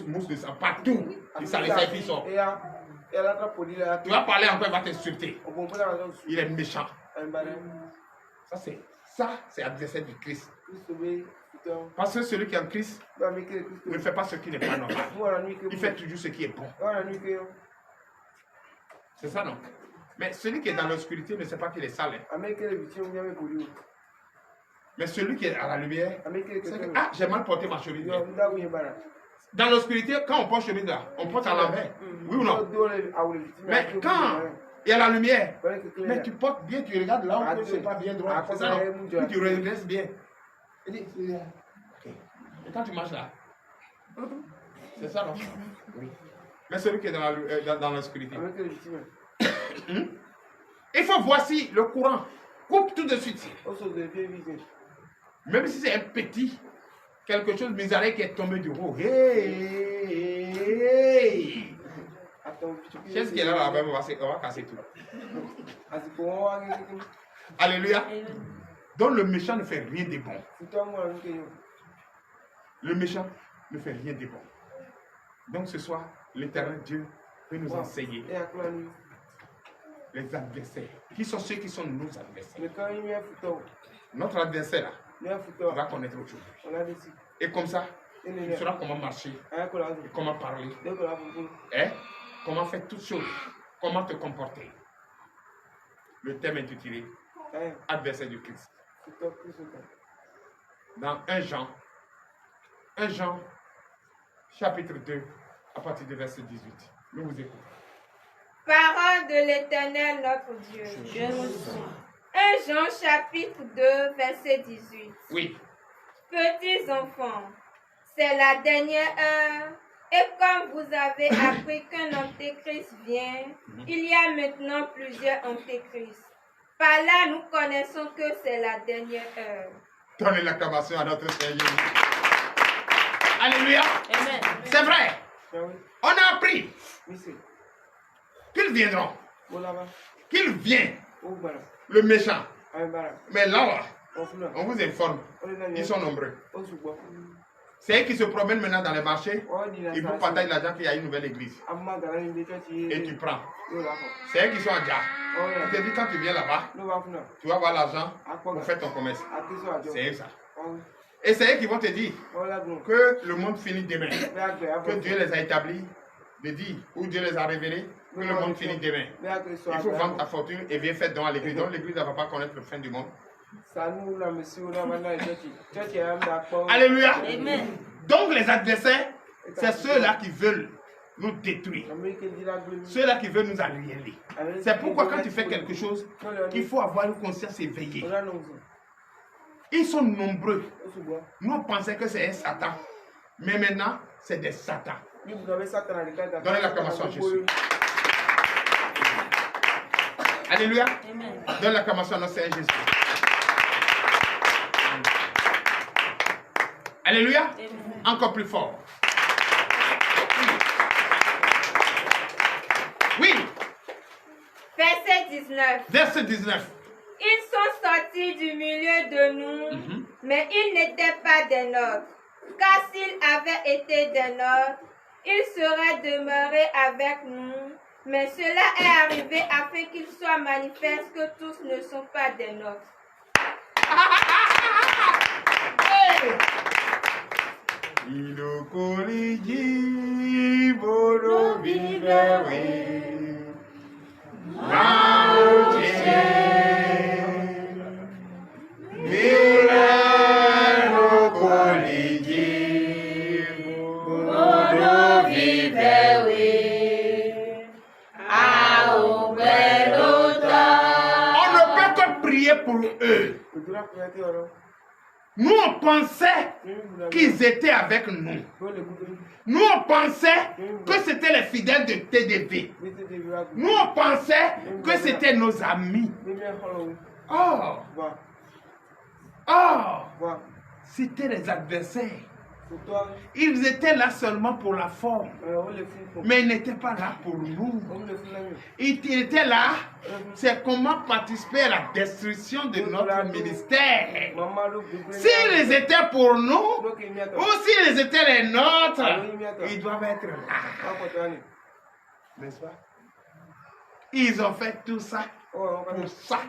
[SPEAKER 1] mousse de sang partout. Et ça les fait sort. Tu vas parler encore, il va t'insulter. Il est méchant. Ça, c'est adversaire du Christ. Parce que celui qui est en Christ ne fait pas ce qui n'est pas normal. Il fait toujours ce qui est bon. C'est ça, non? Mais celui qui est dans l'obscurité ne sait pas qu'il est sale. Mais celui qui est à la lumière, c'est que, ah, j'ai mal porté ma chemise. Dans l'obscurité, quand on porte chemise là, on porte à l'envers. Oui ou non? Mais quand il y a la lumière, mais tu portes bien, tu regardes là où c'est pas bien droit. C'est ça, non? Puis tu redresses bien. Et quand tu marches là, c'est ça, non? Oui. Mais celui qui est dans l'obscurité. Il faut voir si le courant coupe tout de suite. Même si c'est un petit, quelque chose de bizarre qui est tombé du haut. Hey, hey. C'est ce qui est là, on va casser tout. Alléluia. Donc le méchant ne fait rien de bon. Le méchant ne fait rien de bon. Donc ce soir, l'Éternel Dieu peut nous enseigner les adversaires. Qui sont ceux qui sont nos adversaires? Notre adversaire là, va connaître aujourd'hui. Et comme ça, tu sauras comment marcher, et comment parler, et comment faire toutes choses, comment te comporter. Le thème est intitulé Adversaire du Christ. Dans 1 Jean, chapitre 2, à partir du verset 18. Nous vous écoutons.
[SPEAKER 2] Parole de l'Éternel notre Dieu. 1 Jean chapitre 2, verset 18.
[SPEAKER 1] Oui.
[SPEAKER 2] Petits enfants, c'est la dernière heure. Et comme vous avez appris qu'un antéchrist vient, il y a maintenant plusieurs antéchrists. Par là, nous connaissons que c'est la dernière heure.
[SPEAKER 1] Donnez l'acclamation à notre Seigneur Jésus. Alléluia.
[SPEAKER 2] Amen.
[SPEAKER 1] C'est vrai. On a appris qu'ils viendront. Qu'il vient. Le méchant. Mais là, on vous informe. Ils sont nombreux. C'est eux qui se promènent maintenant dans les marchés. Ils vous partagent l'argent qu'il y a une nouvelle église. Et tu prends. C'est eux qui sont en dia. Je te dis, quand tu viens là-bas, tu vas avoir l'argent pour faire ton commerce. C'est eux ça. Et c'est eux qui vont te dire que le monde finit demain. Que Dieu les a établis, de dire, ou Dieu les a révélés, que le monde finit demain. Il faut vendre ta fortune et viens faire don à l'église. Donc l'église ne va pas connaître le fin du monde. Alléluia. Amen. Donc les adversaires, c'est ceux-là qui veulent nous détruire. Ceux-là qui veulent nous aliéner. C'est pourquoi quand tu fais quelque chose, il faut avoir une conscience éveillée. Ils sont nombreux. Nous on pensait que c'est un Satan. Mais maintenant, c'est des Satans. Donnez l'acclamation à Jésus. Alléluia. Donne l'acclamation à notre Seigneur Jésus. Alléluia. Encore plus fort. Oui.
[SPEAKER 2] Verset 19.
[SPEAKER 1] Verset 19.
[SPEAKER 2] Ils sont sortis du milieu de nous, mais ils n'étaient pas des nôtres. Car s'ils avaient été des nôtres, ils seraient demeurés avec nous. Mais cela est arrivé afin qu'il soit manifeste que tous ne sont pas des nôtres.
[SPEAKER 1] prié pour eux. Nous, on pensait qu'ils étaient avec nous. Nous, on pensait que c'était les fidèles de TDV. Nous, on pensait que c'était nos amis. Oh! Oh! C'était les adversaires. Ils étaient là seulement pour la forme. Mais ils n'étaient pas là pour nous. Ils étaient là, c'est comment participer à la destruction de notre ministère. S'ils étaient pour nous, ou s'ils étaient les nôtres, ils doivent être là. N'est-ce pas? Ils ont fait tout ça pour ça.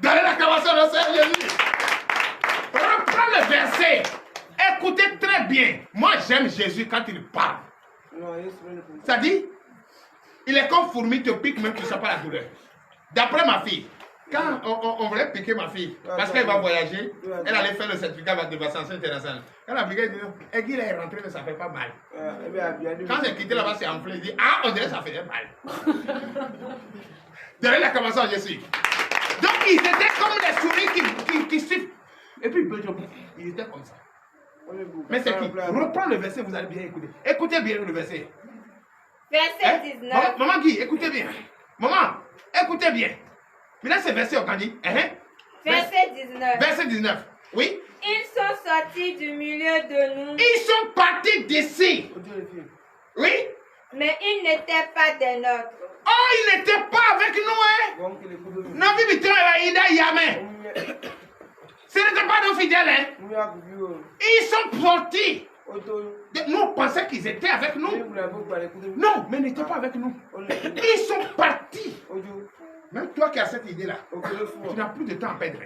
[SPEAKER 1] Donnez l'acclamation au Seigneur Jésus. Reprends le verset. Écoutez très bien. Moi, j'aime Jésus quand il parle. Ça dit, il est comme fourmi, te pique même, tu ne sens pas la douleur. D'après ma fille, quand on voulait piquer ma fille, parce qu'elle va voyager, elle allait faire le certificat de vaccination internationale. Quand elle a piqué, elle dit, elle est rentrée, mais ça ne fait pas mal. Quand elle quitté là-bas, c'est enflé. Elle dit, ah, on dirait que ça faisait mal. Donnez l'acclamation à Jésus. Donc, ils étaient comme les souris qui suivent. Et puis, ils étaient comme ça. Mais c'est qui? Reprends le verset, vous allez bien écouter. Écoutez bien le verset.
[SPEAKER 2] Verset 19.
[SPEAKER 1] Maman Guy, écoutez bien. Maman, écoutez bien. Mais là, c'est verset, on dit.
[SPEAKER 2] Verset 19.
[SPEAKER 1] Verset 19. Oui.
[SPEAKER 2] Ils sont sortis du milieu de nous.
[SPEAKER 1] Ils sont partis d'ici. Oui.
[SPEAKER 2] Mais ils n'étaient pas des nôtres.
[SPEAKER 1] Oh, ils n'étaient pas avec nous, hein. Non, ce n'était pas nos fidèles, hein. Ils sont sortis. Nous, on pensait qu'ils étaient avec nous. Non, mais ils n'étaient pas avec nous. Ils sont partis. Même toi qui as cette idée-là, tu n'as plus de temps à perdre.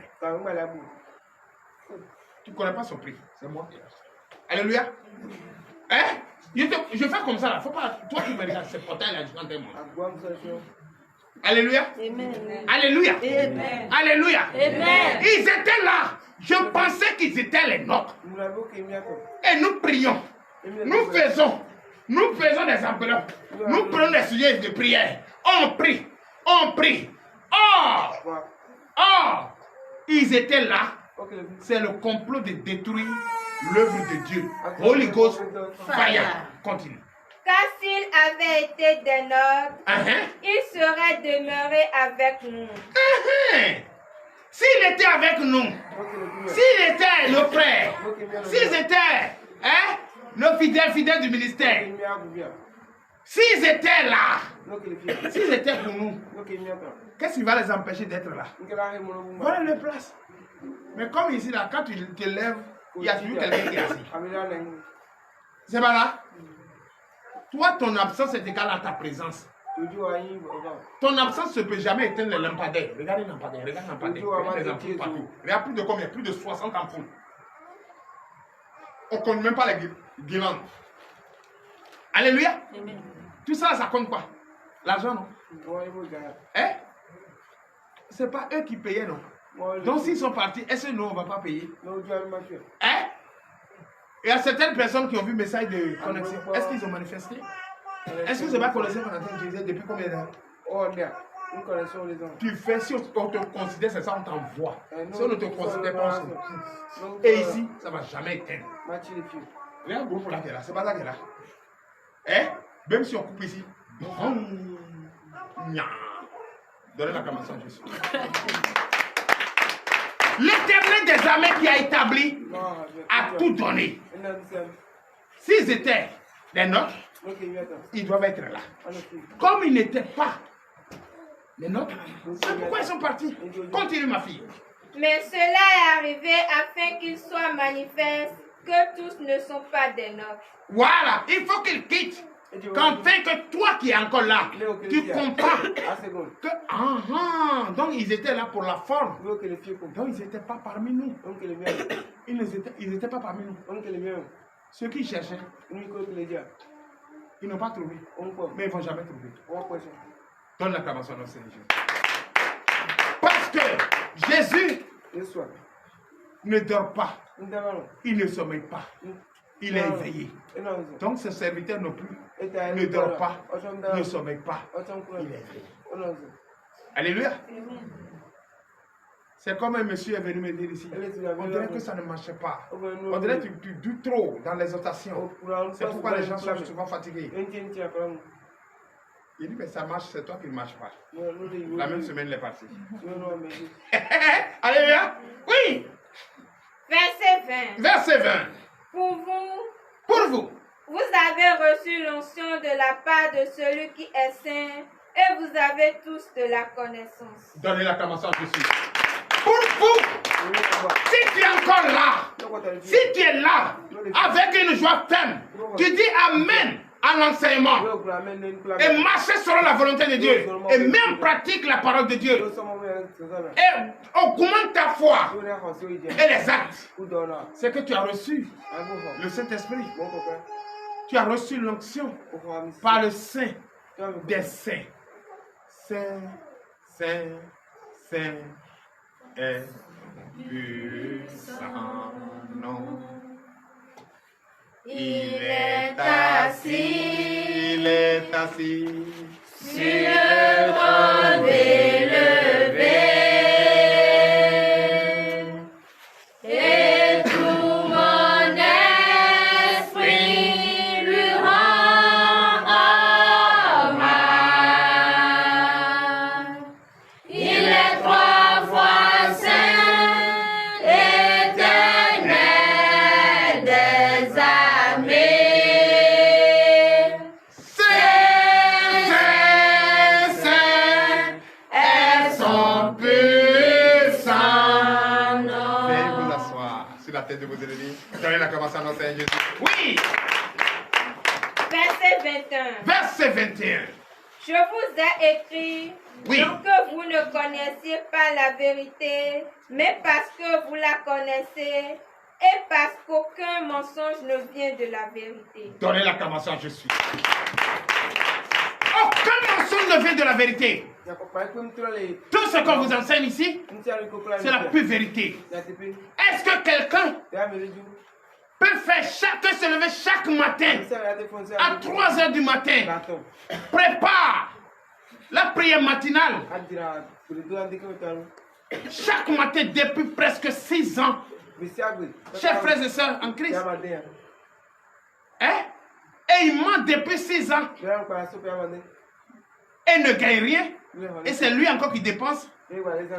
[SPEAKER 1] Tu ne connais pas son prix. C'est moi. Alléluia. Hein? Je fais comme ça là. Faut pas. Toi qui me regardes, c'est portail là, je chante moi. Alléluia. Amen. Alléluia. Amen. Alléluia. Amen. Ils étaient là. Je pensais qu'ils étaient les nôtres. Et nous prions. Nous faisons des enveloppes. Nous prenons des sujets de prière. On prie. On prie. Oh! Oh! Ils étaient là. C'est le complot de détruire l'œuvre de Dieu. Holy Ghost, fire. Continue.
[SPEAKER 2] Car s'ils avaient été des nôtres, ils seraient demeurés avec nous.
[SPEAKER 1] S'ils étaient avec nous, s'ils étaient nos frères, s'ils étaient nos fidèles du ministère, s'ils étaient là, s'ils étaient pour nous, qu'est-ce qui va les empêcher d'être là? Voilà les places. Mais comme ici, là, quand tu te lèves, il y a toujours quelqu'un qui est assis. C'est pas là? Toi, ton absence est égale à ta présence. Ton absence ne peut jamais éteindre les lampadaires. Regarde les lampadaires, regarde les lampadaires. Regarde les ampoules partout. Regarde plus de combien? Plus de 60 ampoules. On ne compte même pas les guirlandes. Alléluia. Amen. Tout ça, ça compte quoi? L'argent, non? Hein? Ce n'est pas eux qui payaient, non? Donc s'ils sont partis, est-ce que nous, on ne va pas payer? Hein? Il y a certaines personnes qui ont vu le message de connexion. Est-ce qu'ils ont manifesté? Est-ce que c'est pas connexion qu'on entend utiliser depuis combien d'années? Oh, bien. Tu fais, si on te considère, c'est ça, on t'envoie. Si on ne te considère pas, on s'en fout. Et ici, ça ne va jamais éteindre. Regarde le groupe là qui est là, c'est pas ça qui est là. Hein? Même si on coupe ici. Donnez l'acclamation à Jésus. L'Éternel des armées qui a établi a tout donné. S'ils étaient les nôtres, ils doivent être là. Comme ils n'étaient pas les nôtres, c'est pourquoi ils sont partis. Continue ma fille.
[SPEAKER 2] Mais cela est arrivé afin qu'il soit manifeste que tous ne sont pas des nôtres.
[SPEAKER 1] Voilà, il faut qu'ils quittent. Qu'enfin que toi qui es encore là, tu comprends que donc ils étaient là pour la forme. Donc ils n'étaient pas parmi nous. Ils n'étaient pas parmi nous. Ceux qui cherchaient, ils n'ont pas trouvé. Mais ils ne vont jamais trouver. Donne l'acclamation au Seigneur. Parce que Jésus ne dort pas. Il ne sommeille pas. Il est éveillé. Donc ses serviteurs non plus ne dort pas, ne sommeille pas. Il est éveillé. Alléluia. C'est comme un monsieur est venu me dire ici. On dirait que ça ne marchait pas. On dirait que tu doutes trop dans l'exhortation. C'est pourquoi les gens sont souvent fatigués. Il dit, mais ça marche, c'est toi qui ne marche pas. La même semaine, il est parti. Alléluia. Oui.
[SPEAKER 2] Verset 20.
[SPEAKER 1] Verset 20.
[SPEAKER 2] Pour vous,
[SPEAKER 1] Vous
[SPEAKER 2] avez reçu l'onction de la part de celui qui est saint et vous avez tous de la connaissance.
[SPEAKER 1] Donnez l'acclamation à Jésus. Pour vous, si tu es encore là, si tu es là, avec une joie ferme, tu dis Amen à l'enseignement et marcher selon la volonté de Dieu et même pratique la parole de Dieu et augmente ta foi et les actes. C'est que tu as reçu le Saint-Esprit. Tu as reçu l'onction par le Saint des saints. Saint, Saint, Saint est puissant, non. Il est assis
[SPEAKER 2] sur le trône élevé et tout mon esprit lui rend hommage. Il est trois fois saint, éternel des armées.
[SPEAKER 1] La tête de vos ennemis. Donnez la commence à notre Seigneur Jésus. Oui.
[SPEAKER 2] Verset 21.
[SPEAKER 1] Verset 21.
[SPEAKER 2] Je vous ai écrit,
[SPEAKER 1] oui,
[SPEAKER 2] non que vous ne connaissiez pas la vérité, mais parce que vous la connaissez et parce qu'aucun mensonge ne vient de la vérité.
[SPEAKER 1] Donnez l'acclamation à Jésus. Aucun mensonge ne vient de la vérité. Tout ce qu'on vous enseigne ici, c'est la pure vérité. Est-ce que quelqu'un peut faire se lever chaque matin à 3 h du matin, prépare la prière matinale chaque matin depuis presque 6 ans, chers frères et sœurs en Christ, hein? Et il ment depuis 6 ans et ne gagne rien, et c'est lui encore qui dépense.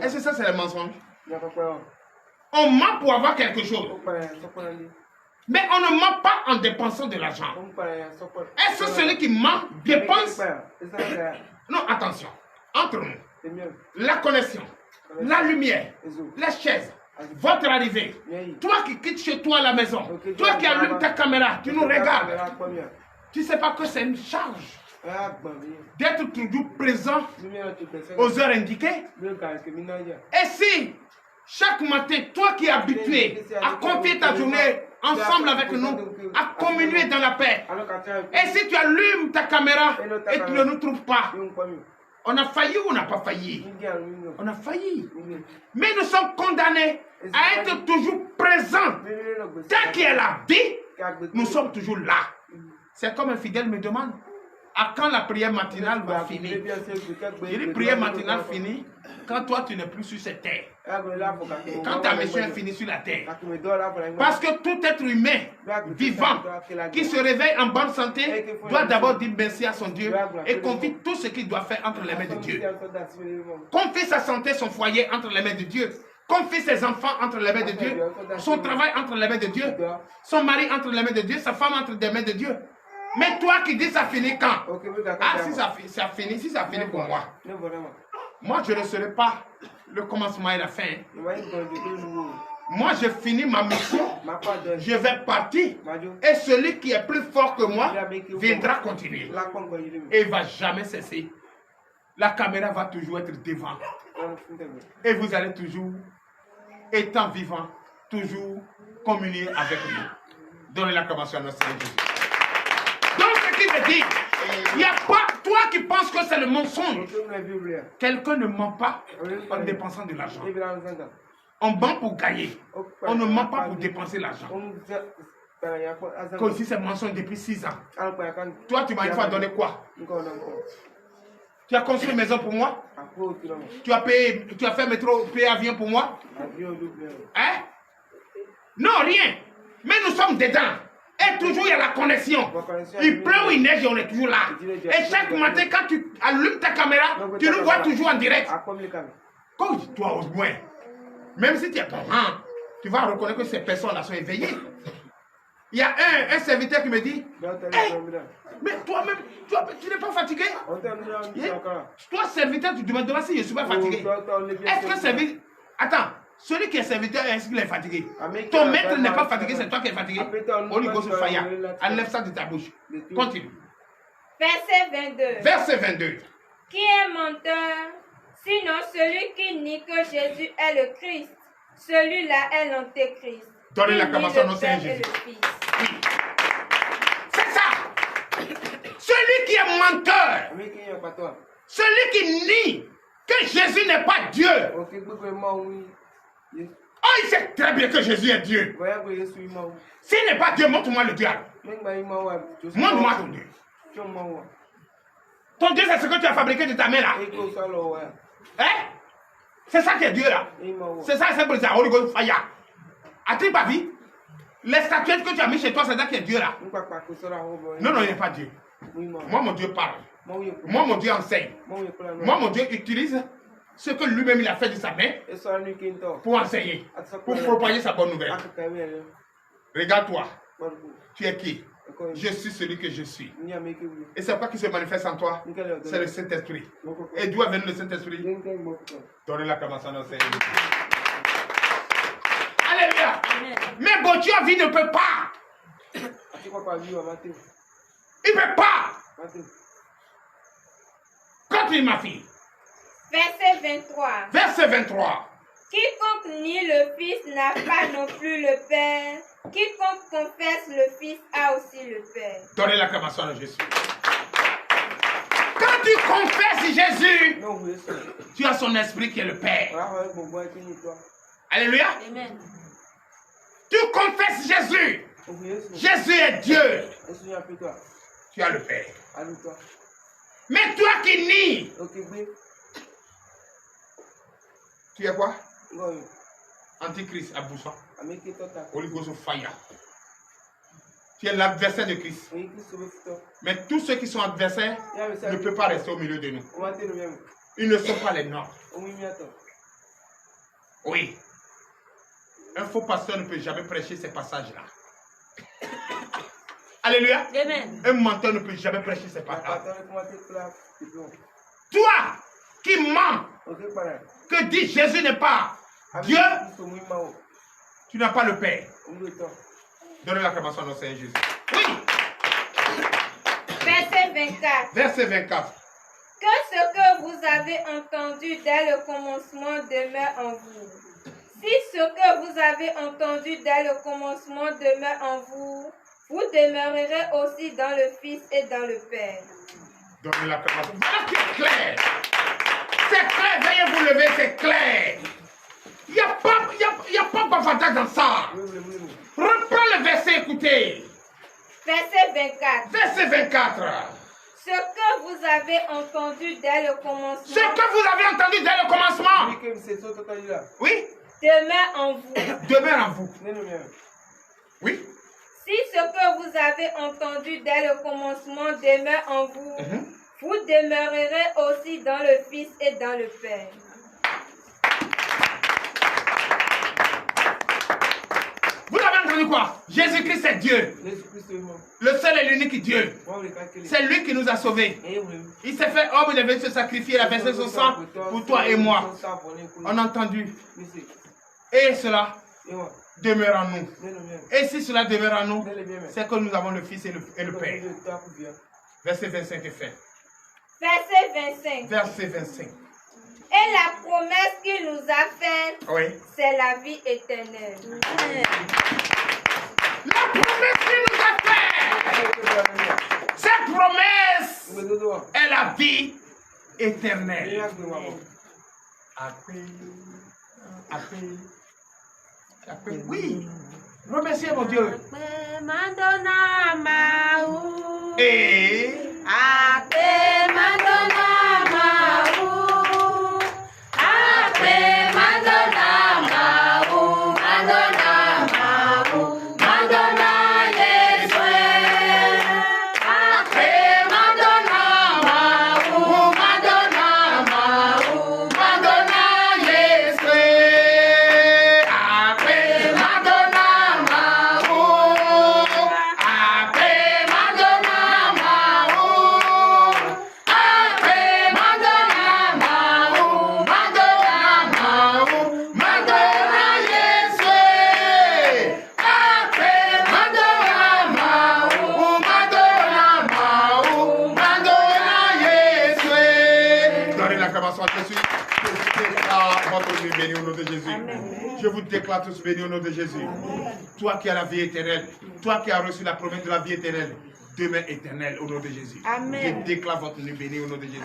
[SPEAKER 1] Est-ce que ça c'est le mensonge? On ment pour avoir quelque chose, mais on ne ment pas en dépensant de l'argent. Est-ce que celui qui ment dépense? Non, attention, entre nous, la connexion, la lumière, les chaises, votre arrivée, toi qui quittes chez toi à la maison, toi qui allumes ta caméra, tu nous regardes, tu ne sais pas que c'est une charge d'être toujours présent aux heures indiquées. Et si chaque matin, toi qui es habitué à confier ta journée ensemble avec nous, à communier dans la paix, et si tu allumes ta caméra et tu ne nous trouves pas, on a failli ou on n'a pas failli? On a failli. Mais nous sommes condamnés à être toujours présents. Tant qu'il y a la vie, nous sommes toujours là. C'est comme un fidèle me demande, à quand la prière matinale va finir? Il dit prière matinale finie quand toi tu n'es plus sur cette terre. Quand ta mission est finie sur la terre. Parce que tout être humain vivant qui se réveille en bonne santé doit d'abord dire merci à son Dieu et confie tout ce qu'il doit faire entre les mains de Dieu. Confie sa santé, son foyer entre les mains de Dieu. Confie ses enfants entre les mains de Dieu. Son travail entre les mains de Dieu. Son mari entre les mains de Dieu. Sa femme entre les mains de Dieu. Mais toi qui dis ça finit quand? Ah, si ça finit, si ça finit pour moi. Moi, je ne serai pas le commencement et la fin. Moi, je finis ma mission. Je vais partir. Et celui qui est plus fort que moi viendra continuer. Et il ne va jamais cesser. La caméra va toujours être devant. Et vous allez toujours, étant vivant, toujours communier avec nous. Donnez l'acclamation à notre Seigneur Jésus. Donc, ce qui veut dire, il n'y a pas toi qui penses que c'est le mensonge. Quelqu'un ne ment pas en dépensant de l'argent. On ment pour gagner. On ne ment pas pour dépenser l'argent. Comme si c'est mensonge depuis 6 ans. Toi, tu m'as une fois donné quoi? Tu as construit une maison pour moi? Tu as fait métro, payer avion pour moi? Hein? Non, rien. Mais nous sommes dedans. Et toujours il y a la connexion. Il pleut ou il neige et on est toujours là. Et chaque matin, quand tu allumes ta caméra, tu nous vois toujours en direct. Comme toi au moins, même si tu es parent, tu vas reconnaître que ces personnes-là sont éveillées. Il y a un serviteur qui me dit, hey, mais toi-même, tu n'es pas fatigué? Toi, serviteur, tu me demandes si je ne suis pas fatigué. Est-ce que serviteur... Attends, celui qui est serviteur, est-ce qu'il est fatigué? Ton maître n'est pas fatigué, c'est toi qui es fatigué. Holy Ghost fire. Enlève ça de ta bouche. Continue.
[SPEAKER 2] Verset 22.
[SPEAKER 1] Verset 22.
[SPEAKER 2] Qui est menteur? Sinon celui qui nie que Jésus est le Christ. Celui-là est l'antéchrist.
[SPEAKER 1] Donnez l'acclamation au Seigneur Jésus. Oui. C'est ça. Celui qui est menteur. Celui qui nie que Jésus n'est pas Dieu. Oh, il sait très bien que Jésus est Dieu. S'il n'est pas Dieu, montre-moi le diable. Montre-moi ton Dieu. Ton Dieu, c'est ce que tu as fabriqué de ta main là. Hein? C'est ça qui est Dieu là. C'est ça, c'est pour ça. Holy Ghost fire. As-tu pas vu? Les statuettes que tu as mis chez toi, c'est ça qui est Dieu là. Non, non, il n'est pas Dieu. Moi, mon Dieu parle. Moi, mon Dieu enseigne. Moi, mon Dieu utilise ce que lui-même il a fait de sa main pour enseigner, pour propager sa bonne nouvelle. Regarde-toi. Tu es qui? Je suis celui que je suis. Et c'est quoi qui se manifeste en toi? C'est le Saint-Esprit. Et d'où est venu le Saint-Esprit? Donnez l'acclamation au Seigneur. Alléluia. Mais bon Dieu vie ne peut pas. Il ne peut pas. Continue ma fille.
[SPEAKER 2] Verset 23.
[SPEAKER 1] Verset 23.
[SPEAKER 2] Quiconque nie le Fils n'a pas non plus le Père. Quiconque confesse le Fils a aussi le Père.
[SPEAKER 1] Donnez l'acclamation à Jésus. Quand tu confesses Jésus, tu as son esprit qui est le Père. Alléluia.
[SPEAKER 2] Amen.
[SPEAKER 1] Tu confesses Jésus. Jésus est Dieu. Tu as le Père. Mais toi qui nies, tu es quoi? Antichrist à Boussa. Holy Ghost fire. Tu es l'adversaire de Christ. Mais tous ceux qui sont adversaires ne peuvent pas rester au milieu de nous. Ils ne sont pas les nôtres. Oui. Un faux pasteur ne peut jamais prêcher ces passages-là. Alléluia.
[SPEAKER 2] Amen.
[SPEAKER 1] Un menteur ne peut jamais prêcher ces passages. Toi qui mens, que dit Jésus n'est pas Dieu, tu n'as pas le Père. Donnez l'acclamation à notre Seigneur Jésus. Oui.
[SPEAKER 2] Verset 24.
[SPEAKER 1] Verset 24.
[SPEAKER 2] Que ce que vous avez entendu dès le commencement demeure en vous. Si ce que vous avez entendu dès le commencement demeure en vous, vous demeurerez aussi dans le Fils et dans le Père.
[SPEAKER 1] Donnez l'acclamation. Voilà qui est clair. C'est clair, veuillez vous lever, c'est clair. Il n'y a pas bavardage dans ça. Reprends le verset, écoutez.
[SPEAKER 2] Verset 24.
[SPEAKER 1] Verset 24.
[SPEAKER 2] Ce que vous avez entendu dès le commencement.
[SPEAKER 1] Ce que vous avez entendu dès le commencement. Oui.
[SPEAKER 2] Demeure en vous.
[SPEAKER 1] Demeure en vous. Oui.
[SPEAKER 2] Si ce que vous avez entendu dès le commencement demeure en vous, vous demeurerez aussi dans le Fils et dans le Père.
[SPEAKER 1] Vous avez entendu quoi? Jésus-Christ est Dieu. Le seul et l'unique Dieu. C'est lui qui nous a sauvés. Il s'est fait homme, il est venu se sacrifier, il a versé son sang pour toi et moi. On a entendu. Et cela demeure en nous. Et si cela demeure en nous, c'est que nous avons le Fils et le Père. Verset 25 est fait.
[SPEAKER 2] Verset 25.
[SPEAKER 1] Verset 25.
[SPEAKER 2] Et la promesse qu'il nous a faite,
[SPEAKER 1] Oui.
[SPEAKER 2] c'est la vie éternelle.
[SPEAKER 1] La promesse qu'il nous a faite, cette promesse est la vie éternelle. Oui. Remerciez mon Dieu. Et votre nuit bénie au nom de Jésus. Je vous déclare tous bénis au nom de Jésus. Toi qui as la vie éternelle, toi qui as reçu la promesse de la vie éternelle, demeure éternelle au nom de Jésus. Je déclare votre nuit bénie au nom de Jésus.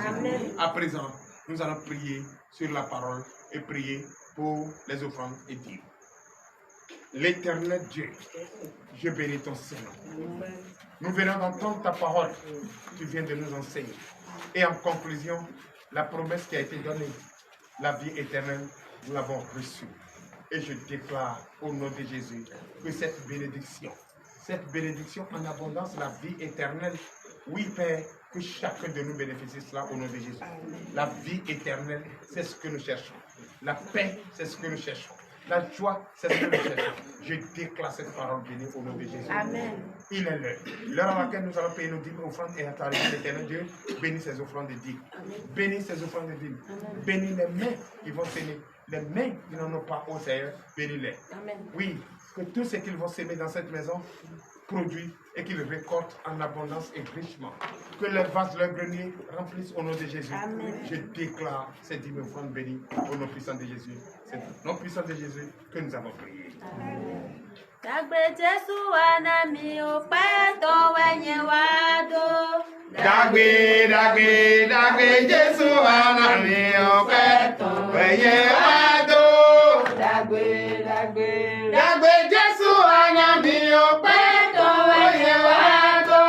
[SPEAKER 1] À présent, nous allons prier sur la parole et prier pour les offrandes et dire: L'éternel Dieu, je bénis ton Seigneur. Nous venons d'entendre ta parole, tu viens de nous enseigner. Et en conclusion, la promesse qui a été donnée, la vie éternelle, nous l'avons reçue. Et je déclare au nom de Jésus que cette bénédiction en abondance, la vie éternelle, oui Père, que chacun de nous bénéficie cela au nom de Jésus. La vie éternelle, c'est ce que nous cherchons. La paix, c'est ce que nous cherchons. La joie, c'est ce que nous cherchons. Je déclare cette parole bénie au nom de Jésus.
[SPEAKER 2] Amen.
[SPEAKER 1] Il est l'heure à laquelle nous allons payer nos dîmes, offrandes et à ta régie, l'éternel Dieu. Bénis ces offrandes et dîmes. Bénis ces offrandes et dîmes. Bénis les mains qui vont s'aimer. Les mains qui n'en ont pas au Seigneur, bénis-les. Oui, que tout ce qu'ils vont s'aimer dans cette maison produit et qu'ils récoltent en abondance et richement. Que les vases, leurs greniers remplissent au nom de Jésus. Amen. Je déclare ces dîmes offrandes bénies au nom puissant de Jésus. C'est au nom puissant de Jésus que nous avons prié. Amen.
[SPEAKER 3] Dagbe Jesu anami o peto wenye wado.
[SPEAKER 1] Dagbe Jesu anami o peto wenye wado. Dagbe Jesu anami o peto wenye wado.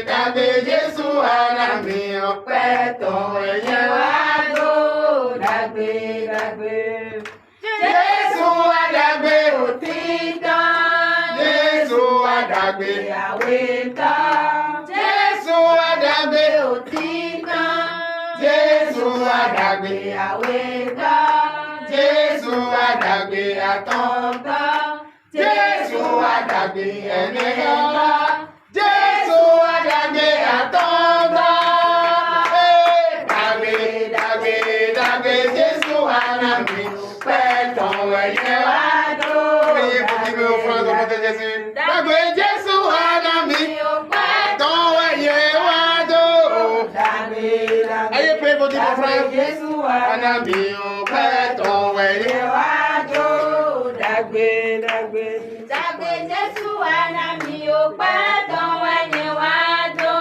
[SPEAKER 1] Dagbe Jesu anami o peto wenye wado. Dagbe. Jesu adagbe otita. Jesu adagbe aweta. Jesu adagbe otita. Jesu adagbe aweta. Jesu adagbe atonta. Jesu adagbe enega. Jesu adagbe atonta. Dagbe Jesu anami. Priez pour dire offrande au nom de Jésus. Dagbe Jesu anami. Ayez prié pour dire offrande. Anami o peton weye wado.
[SPEAKER 3] Dagbe Jesu anami o peto wenye wado.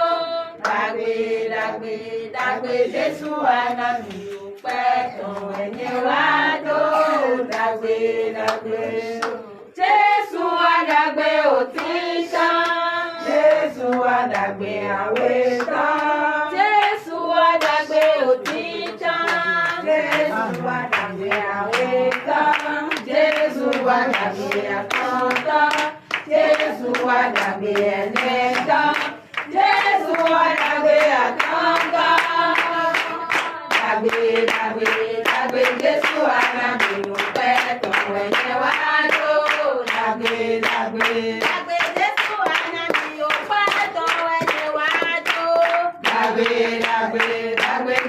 [SPEAKER 3] Dagbe Jesu anami o peto wenye wado. Dagbe. Jesu adagbe otita.
[SPEAKER 2] Jesu adagbe aweta.
[SPEAKER 3] Jesu adagbe otita.
[SPEAKER 2] Jesu adagbe aweta. Jesu adagbe atonta. Jesu adagbe eneta. Jesu adagbe atonta. Dagbe Jesu anami o peto wenye wado. Dagbe.
[SPEAKER 3] Dagbe Jesu anami o peto wenye wado.
[SPEAKER 2] Dagbe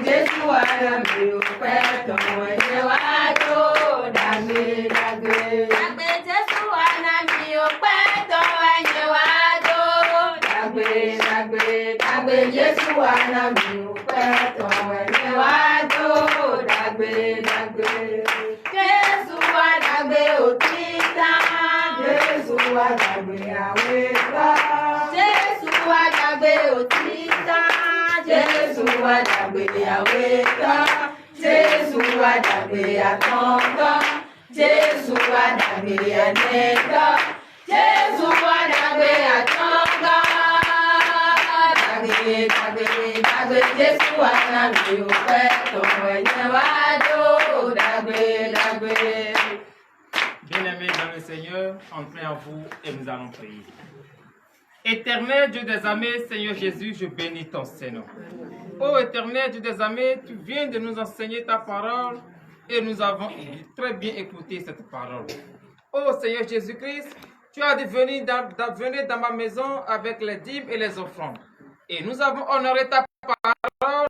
[SPEAKER 2] Jesu anami o peto wenye wado. Dagbe.
[SPEAKER 3] Dagbe Jesu anami o peto wenye wado.
[SPEAKER 2] Dagbe Jesu anami o peto wenye wado. Dagbe. Jesu adagbe otita. Jesu adagbe aweta.
[SPEAKER 3] Jesu adagbe otita.
[SPEAKER 2] Jesu adagbe aweta. Jesu adagbe atonta. Jesu adagbe eneta. Jesu adagbe atonta. Dagbe Jesu anami o peto wenye wado. Dagbe.
[SPEAKER 4] Bien-aimés dans le Seigneur, entrez en vous et nous allons prier. Éternel Dieu des armées, Seigneur Jésus, je bénis ton Seigneur. Ô éternel Dieu des armées, tu viens de nous enseigner ta parole et nous avons très bien écouté cette parole. Ô Seigneur Jésus-Christ, tu as dit venir dans ma maison avec les dîmes et les offrandes. Et nous avons honoré ta parole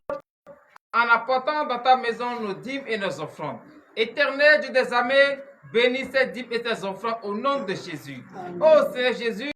[SPEAKER 4] en apportant dans ta maison nos dîmes et nos offrandes. Éternel Dieu des armées, bénis ces dîmes et tes offrandes au nom de Jésus. Ô Seigneur Jésus,